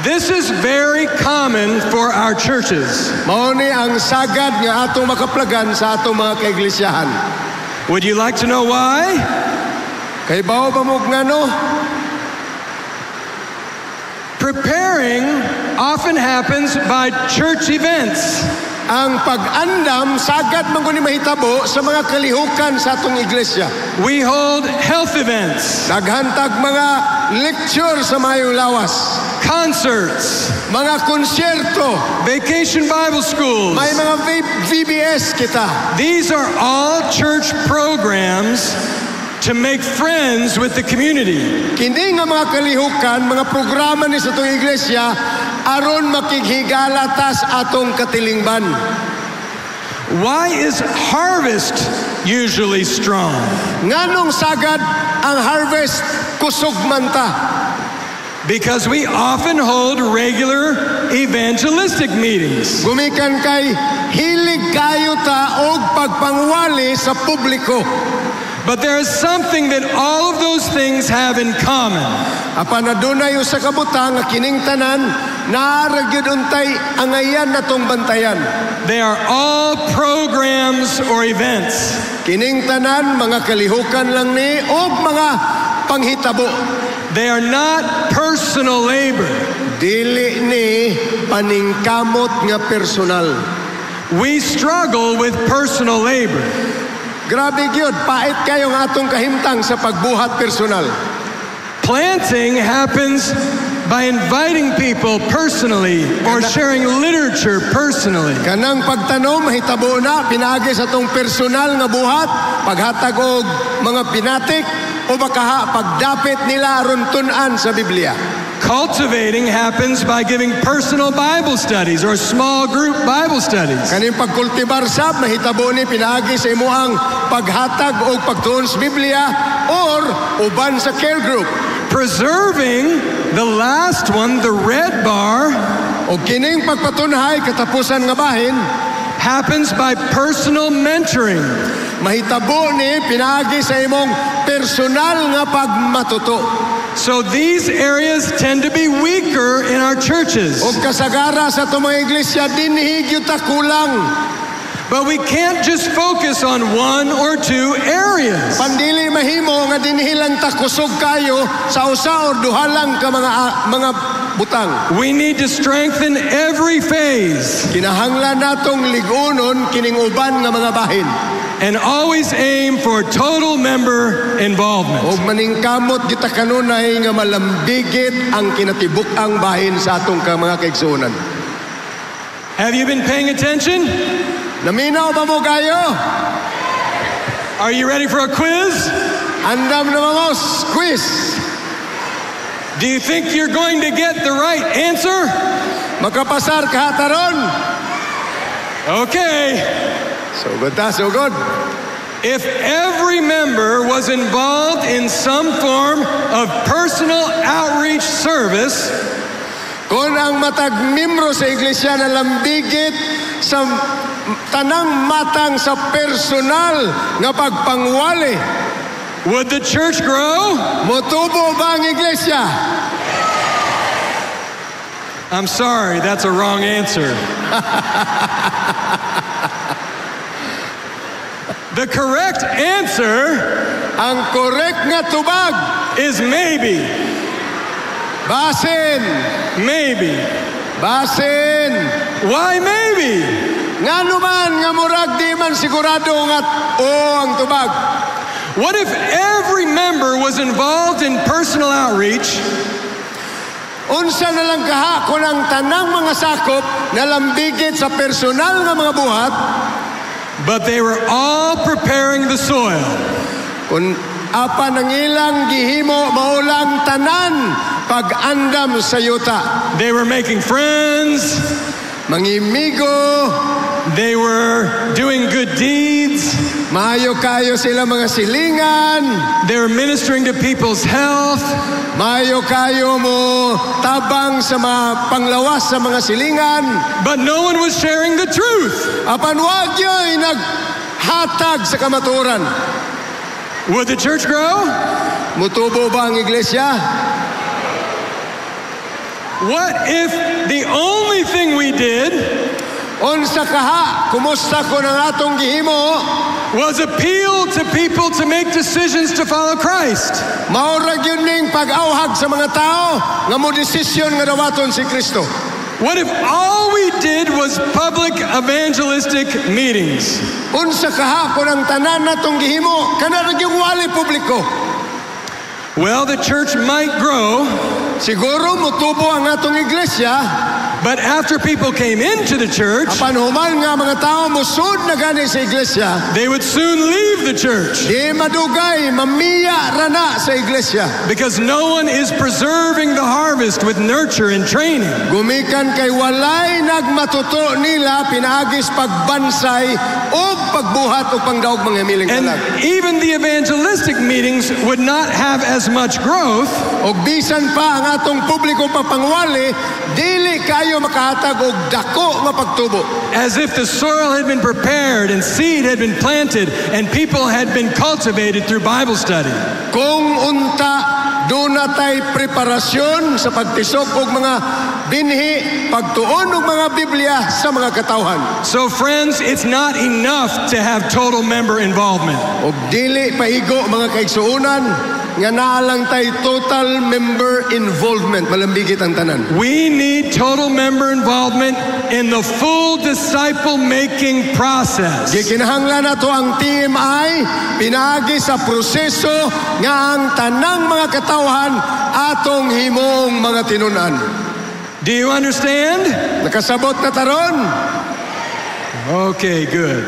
This is very common for our churches. Mao ni ang sagad nga atong makaplagan sa atong mga kaiglesiyahan. Would you like to know why? Kay bao ba mo ngano? Preparing often happens by church events. Ang pag-andam sagad man kuno mahitabo sa mga kalihukan sa atong iglesia. We hold health events, Naghantag mga lecture sa mayong lawas, concerts, mga konsyerto, vacation Bible schools. may mga VBS kita. These are all church programs to make friends with the community. Kini nga mga kalihukan, mga programa ni sa itong iglesia, aron makighigala tas atong katilingban. Why is harvest usually strong? Nganong sagad ang harvest kusog man ta? Because we often hold regular evangelistic meetings. Gumikan kay hilig kayo ta og pagpangwali sa publiko. But there is something that all of those things have in common. Apan adunay usa ka butang nga kining tanan naara gyud untay angayan natong bantayan. They are all programs or events. Kining tanan mga kalihukan lang ni og mga panghitabo. They are not personal labor. Dili ni paningkamot nga personal. We struggle with personal labor. Grabe gyud, pait kayo nga atong kahimtang sa pagbuhat personal. Planting happens by inviting people personally or sharing literature personally. Kanang pagtanom mahitabo na pinaagi sa atong personal nga buhat, paghatag og mga pinatik o baka pagdapit nila aron tun-an sa Biblia. Cultivating happens by giving personal Bible studies or small group Bible studies. Kaning pagkultibar sab mahitabo ni pinaagi sa imuhang paghatag og pagtuon sa Biblia or uban sa care group. Preserving, the last one, the red bar, O kining pagpatunhay katapusan nga bahin, happens by personal mentoring. mahitabo ni pinaagi sa imong personal nga pagmatuto. So these areas tend to be weaker in our churches. O kasagara sa itong mga iglesia, dinhi gyud ta kulang. But we can't just focus on one or two areas. Pandili mahimo nga dinhilang ta kusog kayo sa usa or duha lang ka mga butang. We need to strengthen every phase. Kinahanglan natong lig-unon kining uban nga mga bahin. And always aim for total member involvement. Og maningkamot kita kanunay nga malambigit ang kinatibuk-ang bahin sa atong mga kaigsuonan. Have you been paying attention? Naminaw ba mo kayo? Are you ready for a quiz? Andam na mamos, quiz. Do you think you're going to get the right answer? Makapasar ka taron? Okay. So good ta, so good. If every member was involved in some form of personal outreach service, kung ang matag membro sa iglesia na lambigit sa tanang matang sa personal nga pagpangwali, would the church grow? Motubo ba ang iglesia? I'm sorry, that's a wrong answer. The correct answer, ang correct nga tubag, is maybe. Basin. Maybe. Basin. Why maybe? Nga naman nga murag di man sigurado nga ang tubag. What if every member was involved in personal outreach? Unsa na lang kaha kung ang tanang mga sakop na lambigit sa personal nga mga buhat, but they were all preparing the soil. Kung apa nang ilang gihimo maulang tanan pag-andam sa yuta. They were making friends. Mangimigo. They were doing good deeds. Maayo kayo sila mga silingan. They were ministering to people's health. Maayo kayo mo tabang sa mga panglawas sa mga silingan. But no one was sharing the truth. Apan wag yo'y naghatag sa kamaturan. Would the church grow? Mutubo ba ang iglesia? What if the only thing we did unsa kaha kumusta ko ng atong gihimo was appeal to people to make decisions to follow Christ? Maurag yun ning pag-awhag sa mga tao nga mo desisyon nga dawaton si Kristo. What if all we did was public evangelistic meetings? Unsa kaha ko ng tanan natong gihimo kana ra gyud wali publiko? Well, the church might grow. Siguro mutubo ang atong iglesia. But after people came into the church, apan human nga mga tao musud na gani sa iglesia, they would soon leave the church. Di madugay, mamiya rana sa iglesia. Because no one is preserving the harvest with nurture and training. Gumikan kay walay nagmatuto nila pinaagis pagbansay o pagbuhat o pangdaog mga miling kalag. And even the evangelistic meetings would not have as much growth. Og bisan pa ang atong publiko papangwali, dili kayo makahatag og dako nga pagtubo. As if the soil had been prepared and seed had been planted and people had been cultivated through Bible study. Kung unta dunatay preparasyon sa pagtisok og mga binhi, pagtuon og mga Biblia sa mga katawhan. So friends, it's not enough to have total member involvement. Og dili pahigo mga kaigsuonan nga naa lang tay total member involvement, malambigit ang tanan. We need total member involvement in the full disciple-making process. Gikinahanglan nato ang TMI pinaagi sa proseso nga ang tanang mga katawhan atong himong mga tinunan. Do you understand? Nakasabot na taron? Okay, good.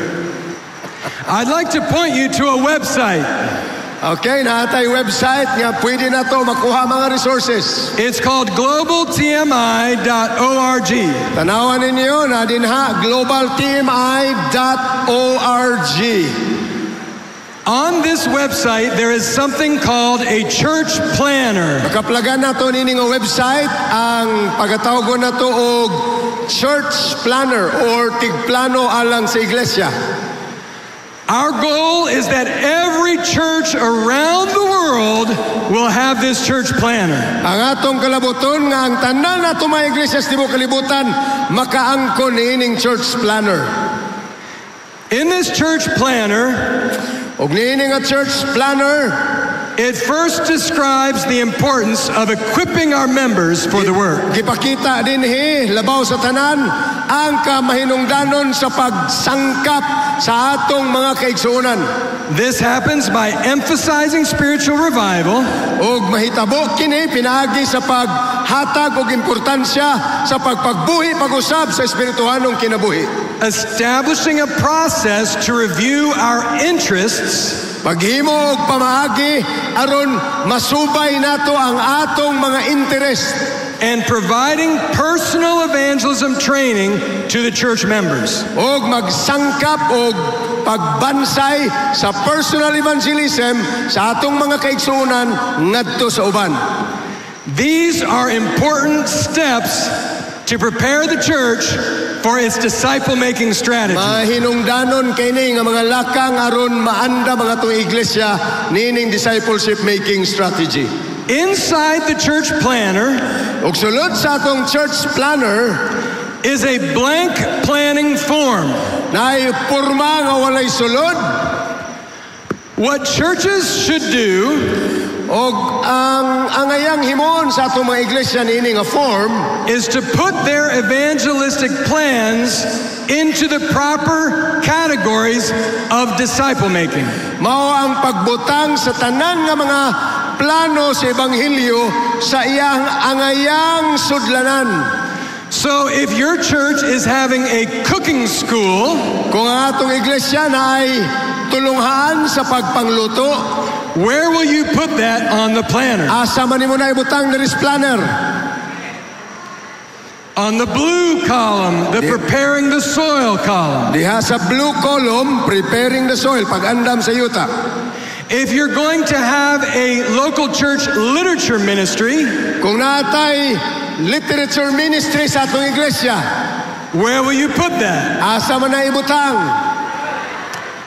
I'd like to point you to a website. Okay, naatay website nga pwede na to makuha mga resources. It's called globaltmi.org. Tanawan ninyo na dinha globaltmi.org. On this website, there is something called a church planner. Makaplagan na to nining website ang pagkatawagon na to og church planner or tigplano alang sa iglesia. Our goal is that every church around the world will have this church planner. Ang atong kalabuton nga ang tanan nato mga iglesia sa tibuok kalibutan makaangkon niining church planner. In this church planner, Og niini nga church planner, it first describes the importance of equipping our members for the work. gipakita dinhi labaw sa tanan ang kamahinungdanon sa pagsangkap sa atong mga kaigsuonan. This happens by emphasizing spiritual revival, Og mahitabo kini pinaagi sa paghatag og importansya sa pagpagbuhi pag-usab sa espirituhanong kinabuhi. establishing a process to review our interests, Paghimo og pamaagi aron masubay nato ang atong mga interest and providing personal evangelism training to the church members. og magsangkap og pagbansay sa personal evangelism sa atong mga kaigsuonan ngadto sa uban. These are important steps to prepare the church for its disciple-making strategy. Mahinungdanon kini nga mga lakang aron maanda mga tuong iglesia nining discipleship making strategy. Inside the church planner Og sulod sa atong church planner is a blank planning form. naay porma nga walay sulod. What churches should do Og ang angayang himon sa atong mga iglesia niini nga form is to put their evangelistic plans into the proper categories of disciple making. mao ang pagbutang sa tanan nga mga plano sa ebanghelyo sa iyang angayang sudlanan. So if your church is having a cooking school, Kung ang atong iglesia na ay tulunghaan sa pagpangluto, where will you put that on the planner? asa man nimo na ibutang diri sa planner? On the blue column, the preparing the soil column. Diha sa blue column, preparing the soil, pag-andam sa yuta. If you're going to have a local church literature ministry, Kung natay literature ministry sa atong iglesia, where will you put that? asa man na ibutang?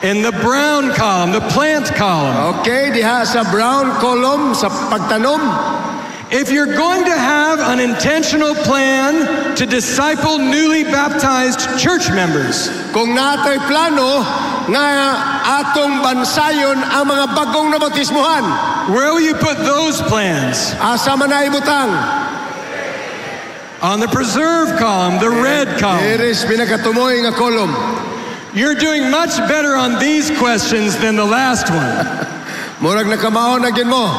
In the brown column, the plant column. Okay, diha sa brown column sa pagtanom. If you're going to have an intentional plan to disciple newly baptized church members, Kung natay plano nga atong bansayon ang mga bagong nabautismuhan, where will you put those plans? asa man na ibutang? On the preserve column, the red column. Iris pinakatumoy nga column. You're doing much better on these questions than the last one. Murag nakamao na gid mo.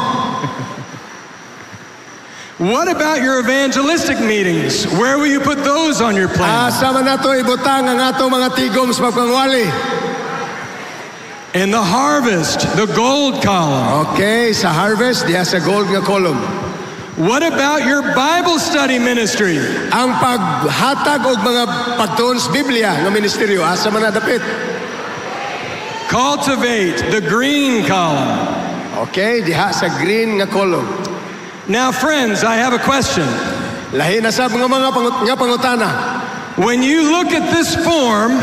What about your evangelistic meetings? Where will you put those on your plan? Asa man nato ibutang ang atong mga tigom sa pagpangwali? In the harvest, the gold column. Okay, sa harvest diha sa gold nga column. What about your Bible study ministry? Ang paghatag og mga pagtuon sa Biblia nga ministeryo, asa man na dapit? Cultivate, the green column. Okay, diha sa green nga column. Now, friends, I have a question. Lahi na sa mga pangutana. When you look at this form,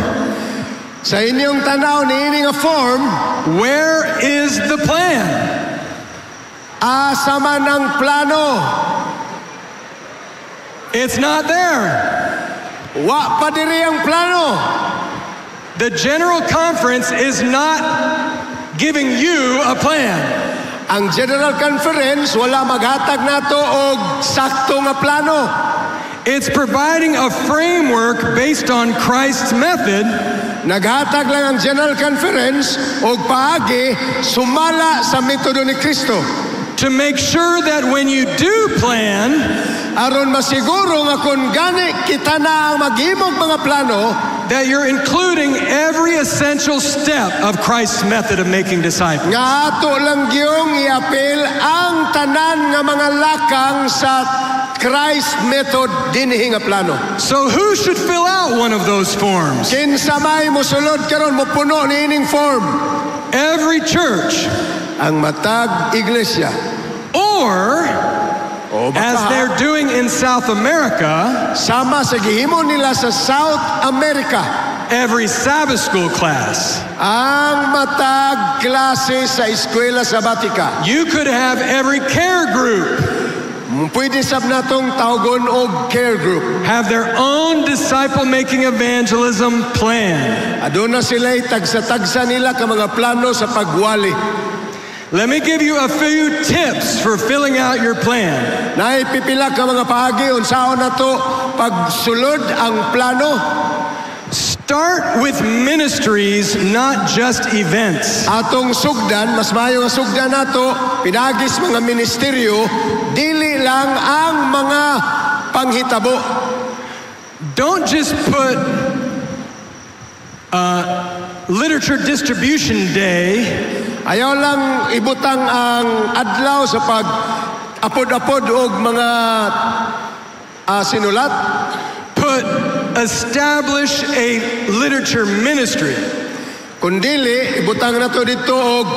Sa inyong tanaw niini nga form, where is the plan? asa man ang plano? It's not there. Wa pa diri ang plano. The General Conference is not giving you a plan. Ang General Conference wala maghatag nato og sakto nga plano. It's providing a framework based on Christ's method Naghatag lang ang General Conference og paagi sumala sa metodo ni Kristo. to make sure that when you do plan, Aron masiguro nga kung gani kita na ang maghimog mga plano, that you're including every essential step of Christ's method of making disciples. nga ato lang gyung iapil ang tanan nga mga lakang sa Christ method dinhi nga plano. So who should fill out one of those forms? Kinsa may mosulod karon mo puno niining form? Every church. Ang matag iglesia. Or, O as baka they're doing in South America, sama sa gihimo nila sa South America, every Sabbath school class. ang matag klase sa eskwela sabatika. You could have every care group. pwede sab natong tawgon og care group. have their own disciple-making evangelism plan. Aduna sila'y tagsa-tagsa nila ka mga plano sa pagwali. Let me give you a few tips for filling out your plan. Naipipila ka mga paagi unsaon nato pagsulod ang plano. Start with ministries, not just events. Atong sugdan, mas maayo nga sugdan nato, pinagis mga ministeryo, dili lang ang mga panghitabo. Don't just put literature distribution day Ayaw lang ibutang ang adlaw sa pag-apod-apod og mga sinulat. Establish a literature ministry. Kundili, ibutang na to dito og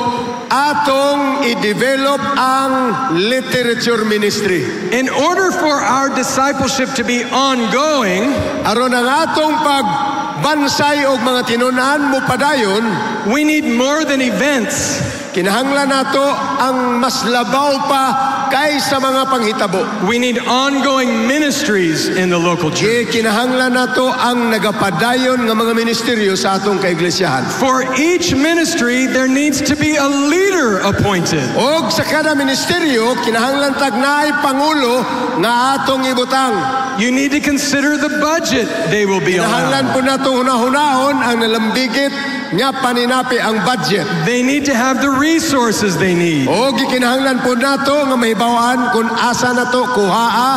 atong i-develop ang literature ministry. In order for our discipleship to be ongoing, aron ang atong pagbansay og mga tinunan mo padayon, we need more than events. Kinahanglan nato ang mas labaw pa kaysa mga panghitabo. We need ongoing ministries in the local church. Kinahanglan nato ang nagapadayon nga mga ministeryo sa atong kaiglesiyahan. For each ministry, there needs to be a leader appointed. Og sa kada ministeryo, kinahanglan tag naay pangulo nga atong ibutang. You need to consider the budget they will be kinahanglan allowed. po nato hunahunahon ang nalambigit nga paninapi ang budget. They need to have the resources they need. Og gikinahanglan po nato nga mahibawaan kung asa nato kuhaa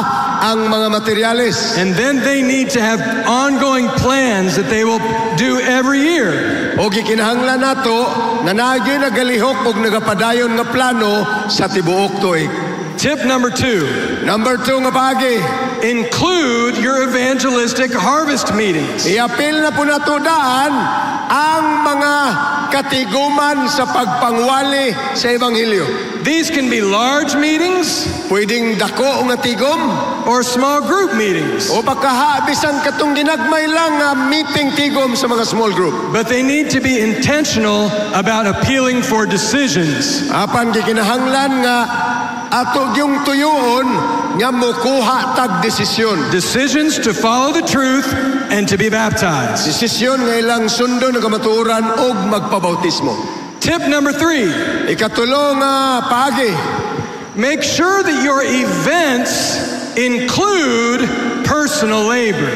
ang mga materyales. And then they need to have ongoing plans that they will do every year. Og gikinahanglan nato nga naagi nagalihok og nagapadayon nga plano sa tibuok tuig. Tip number 2. Number 2 nga paagi. Include your evangelistic harvest meetings. Iapil na po nato daan ang mga katiguman sa pagpangwali sa Ebanghelyo. These can be large meetings Pwedeng dako nga tigom or small group meetings. o baka bisan katong ginagmay lang nga meeting tigom sa mga small group. But they need to be intentional about appealing for decisions. Apan gikinahanglan nga ato yung tuyoon nga mokuha tag desisyon. Decisions to follow the truth and to be baptized. Desisyon nga ilang sundo na kamatuoran og magpabautismo. Tip number 3. Ikatulo nga paagi. Make sure that your events include personal labor.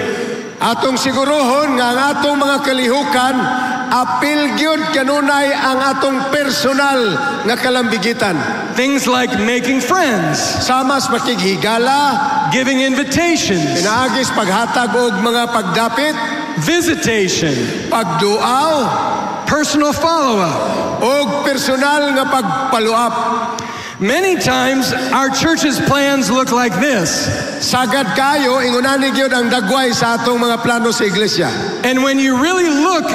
Atong sigurohon nga ang atong mga kalihukan apil gyud kanunay ang atong personal nga kalambigitan. Things like making friends, Samas makighigala, giving invitations, pinaagis paghatag og mga pagdapit, visitation, pagduaw, personal follow-up. og personal nga pagpaluap. Many times our church's plans look like this. Sagad kayo ingunani gyud ang dagway sa atong mga plano sa iglesia. And when you really look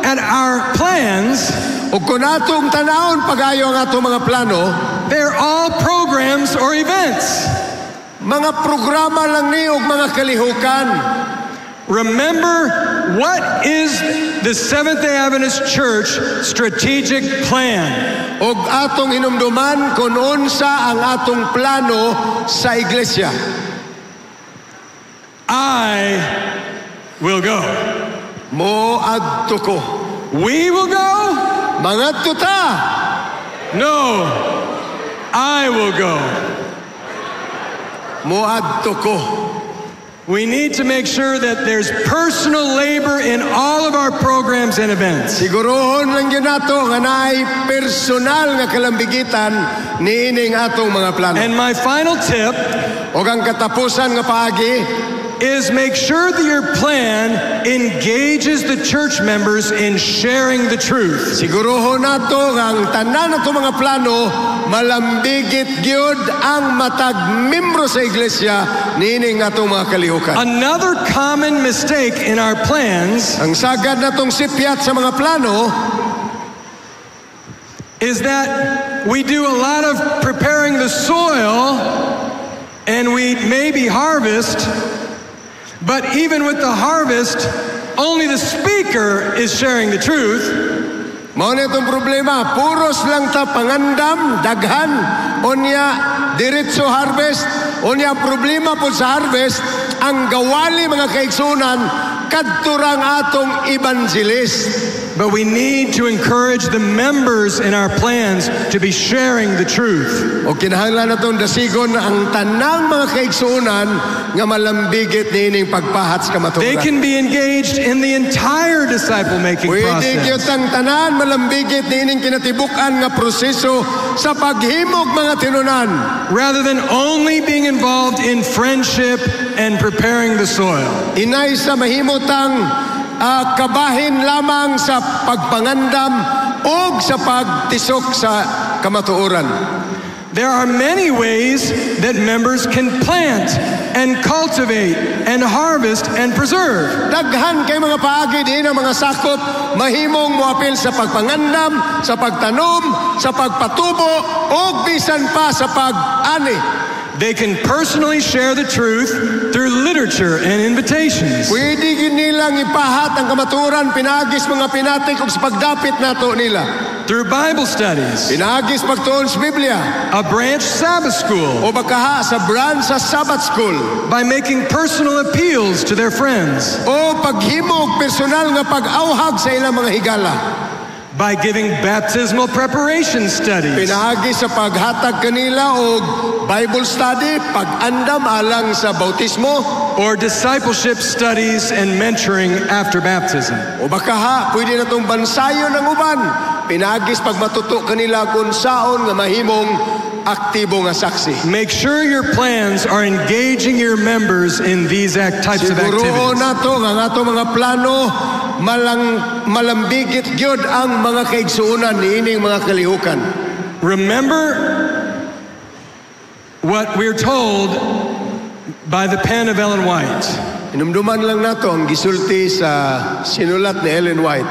at our plans, Ug kung atong tanawon pagayo ang atong mga plano, they're all programs or events. mga programa lang ni og mga kalihukan. Remember, what is the Seventh-day Adventist Church strategic plan? Og atong hinumduman kung unsa ang atong plano sa iglesia. I will go. Moadto ko. We will go? Mangadto ta. No, I will go. Moadto ko. We need to make sure that there's personal labor in all of our programs and events. Sigurohon lang yun nato nga naay personal nga kalambigitan niining atong mga plano. And my final tip Og ang katapusan nga paagi, is make sure that your plan engages the church members in sharing the truth. sigurohon nato nga ang tanan nato mga plano malambigit gyud ang matag membro sa iglesia niining atong mga kalihukan. Another common mistake in our plans Ang sagad natong sipyat sa mga plano is that we do a lot of preparing the soil and we maybe harvest, but even with the harvest, only the speaker is sharing the truth. mao na itong problema, puros lang ta pangandam, daghan, unya, diretso harvest. Unya problema po sa harvest, ang gawali mga kaigsunan, kadturang atong evangelist. But we need to encourage the members in our plans to be sharing the truth. O kinahanglan natong dasigon ang tanang mga kaigsunan nga malambigit niining pagpahat sa kamatuoran. They can be engaged in the entire disciple-making Pwede process. gyud tanan malambigit niining kinatibuk-an nga proseso sa paghimog mga tinunan. Rather than only being involved in friendship and preparing the soil. Inay sa mahimutang kabahin lamang sa pagpangandam o sa pagtisok sa kamatuoran. There are many ways that members can plant and cultivate and harvest and preserve. Daghan kay mga paagi din ang mga sakop mahimong moapil sa pagpangandam, sa pagtanom, sa pagpatubo o bisan pa sa pag-ani. They can personally share the truth through literature and invitations. Pwede yun nilang ipahat ang kamaturan, pinagis mga pinatik o sa pagdapit nato nila. Through Bible studies, Pinagis pagtuon sa Biblia, a branch Sabbath school, o bakaha sa branch sa Sabbath School, by making personal appeals to their friends, o paghimog personal nga pag-auhag sa ilang mga higala. by giving baptismal preparation studies, Pinagi sa paghatag kanila o Bible study, pag-andam alang sa bautismo, or discipleship studies and mentoring after baptism. o bakaha pwede na itong bansayo ng uban. Pinagis pag matuto kanila kung saon nga mahimong aktibo nga saksi. Make sure your plans are engaging your members in these types of Siguro activities. nato nga ato mga plano malambigit gyud ang mga kaigsuonan niining mga kalihukan. Remember what we're told by the pen of Ellen White. Inumduman lang nato ang gisulti sa sinulat ni Ellen White.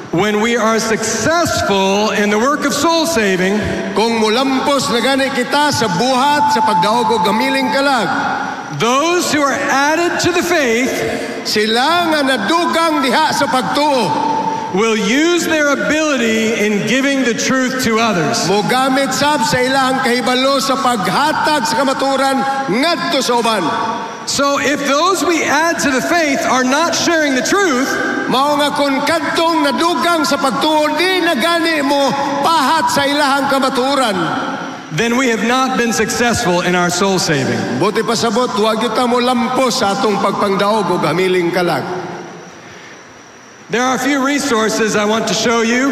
When we are successful in the work of soul saving, Kung mulampos na gani kita sa buhat sa pagdaog og gamiling kalag, those who are added to the faith sila nga nadugang diha sa pagtuo, will use their ability in giving the truth to others. mogamit sab sa ilang kahibalo sa paghatag sa kamaturan ngadto sa uban. So if those we add to the faith are not sharing the truth, Mao nga kung kadtong nadugang sa pagtuo di na gani mo pahat sa ilahang kamaturan, then we have not been successful in our soul saving. buti pasabot huwag gyud ta mo lampos sa atong pagpangdaog og gamiling kalag. There are a few resources I want to show you,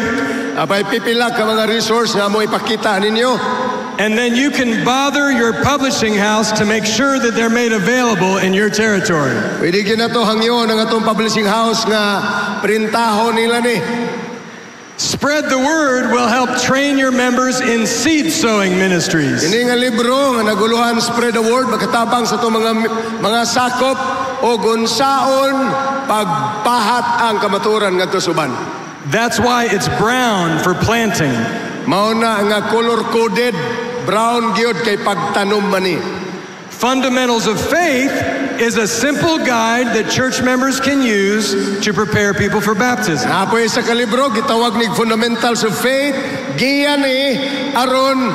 Apay pipila ka mga resource nga mo ipakita ninyo. and then you can bother your publishing house to make sure that they're made available in your territory. Pwede gyud nato hangyo ang atong publishing house nga printahon nila ni. Spread the word will help train your members in seed sowing ministries. Ini nga libro nga naguluhan Spread the Word makatabang sa itong mga sakop o gunsaon pagpahat ang kamaturan ngadto sa uban. That's why it's brown for planting. Mao na nga color-coded brown gyud kay pagtanom man ni. Fundamentals of Faith is a simple guide that church members can use to prepare people for baptism. Napoy sa kalibro gitawag nig Fundamentals of Faith, giya ni aron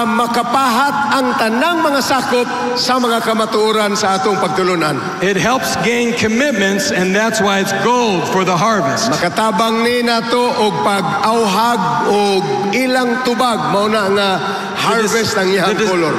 makapahat ang tanang mga sakop sa mga kamatuoran sa atong pagtulunan. It helps gain commitments, and that's why it's gold for the harvest. Makatabang ni nato og pag-auhag og ilang tubag mao na nga harvest ang iyang color.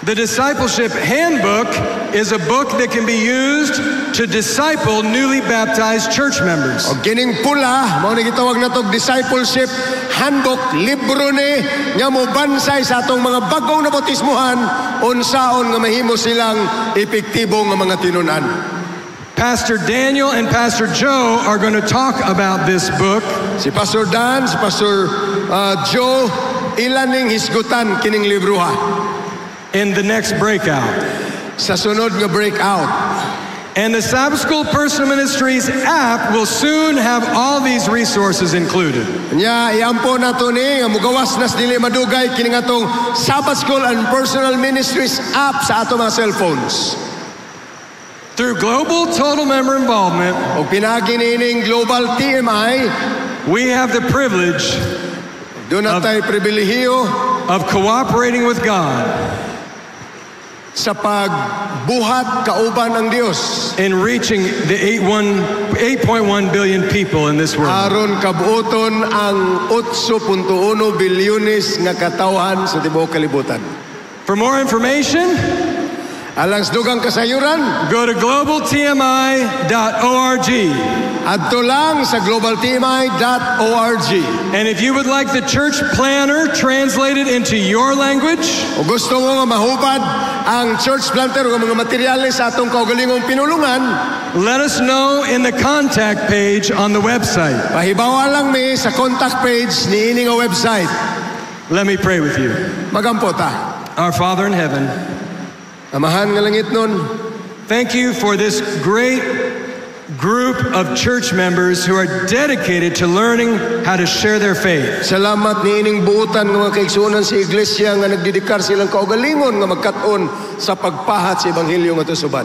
The Discipleship Handbook is a book that can be used to disciple newly baptized church members. Og kining pula mao ni gitawag natog Discipleship Handbook, libro ni nga mobansay sa atong mga bagong nabautismuhan unsaon nga mahimo silang epektibo nga mga tinun-an. Pastor Daniel and Pastor Joe are going to talk about this book. Si Pastor Dan, si Pastor Joe, ilaning hisgutan kining libro ha In the next breakout. sa sunod nga breakout. And the Sabbath School Personal Ministries app will soon have all these resources included. Nya iampo nato ni nga mugawas nas dili madugay kini atong Sabbath School and Personal Ministries app sa ato mga cellphones. Through global total member involvement, O pinagi nining Global TMI, we have the privilege doon na tayo pribilehiyo of cooperating with God sa pagbuhat kauban ang Dios in reaching the 8.1 billion people in this world. aron kabuoton ang 8.1 bilyones nga katawhan sa tibuok kalibutan. For more information, Alang dugang kasayuran, go to globaltmi.org. adto lang sa globaltmi.org. And if you would like the church planner translated into your language, O gusto mo nga mahubad ang church planter o mga materyales sa atong kaugalingong pinulungan, let us know in the contact page on the website. pahibawa lang mi sa contact page ni ining nga website. Let me pray with you. Magampo ta. Our Father in heaven, Amahan nga langit nun, thank you for this great group of church members who are dedicated to learning how to share their faith. salamat ni ining buutan nga mga kaigsuonan sa iglesia nga nagdedikar silang kaugalingon nga magkat-on sa pagpahat sa ebanghelyo nga tusuban.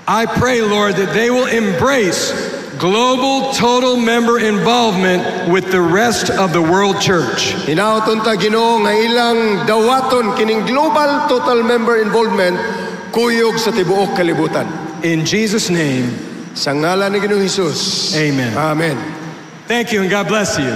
I pray, Lord, that they will embrace global total member involvement with the rest of the world church. Hinaoton ta Ginoo nga ilang dawaton kining global total member involvement kuyog sa tibuok kalibutan. In Jesus' name, Sa ngalan ni Ginoong Hesus. amen. Amen. Thank you and God bless you.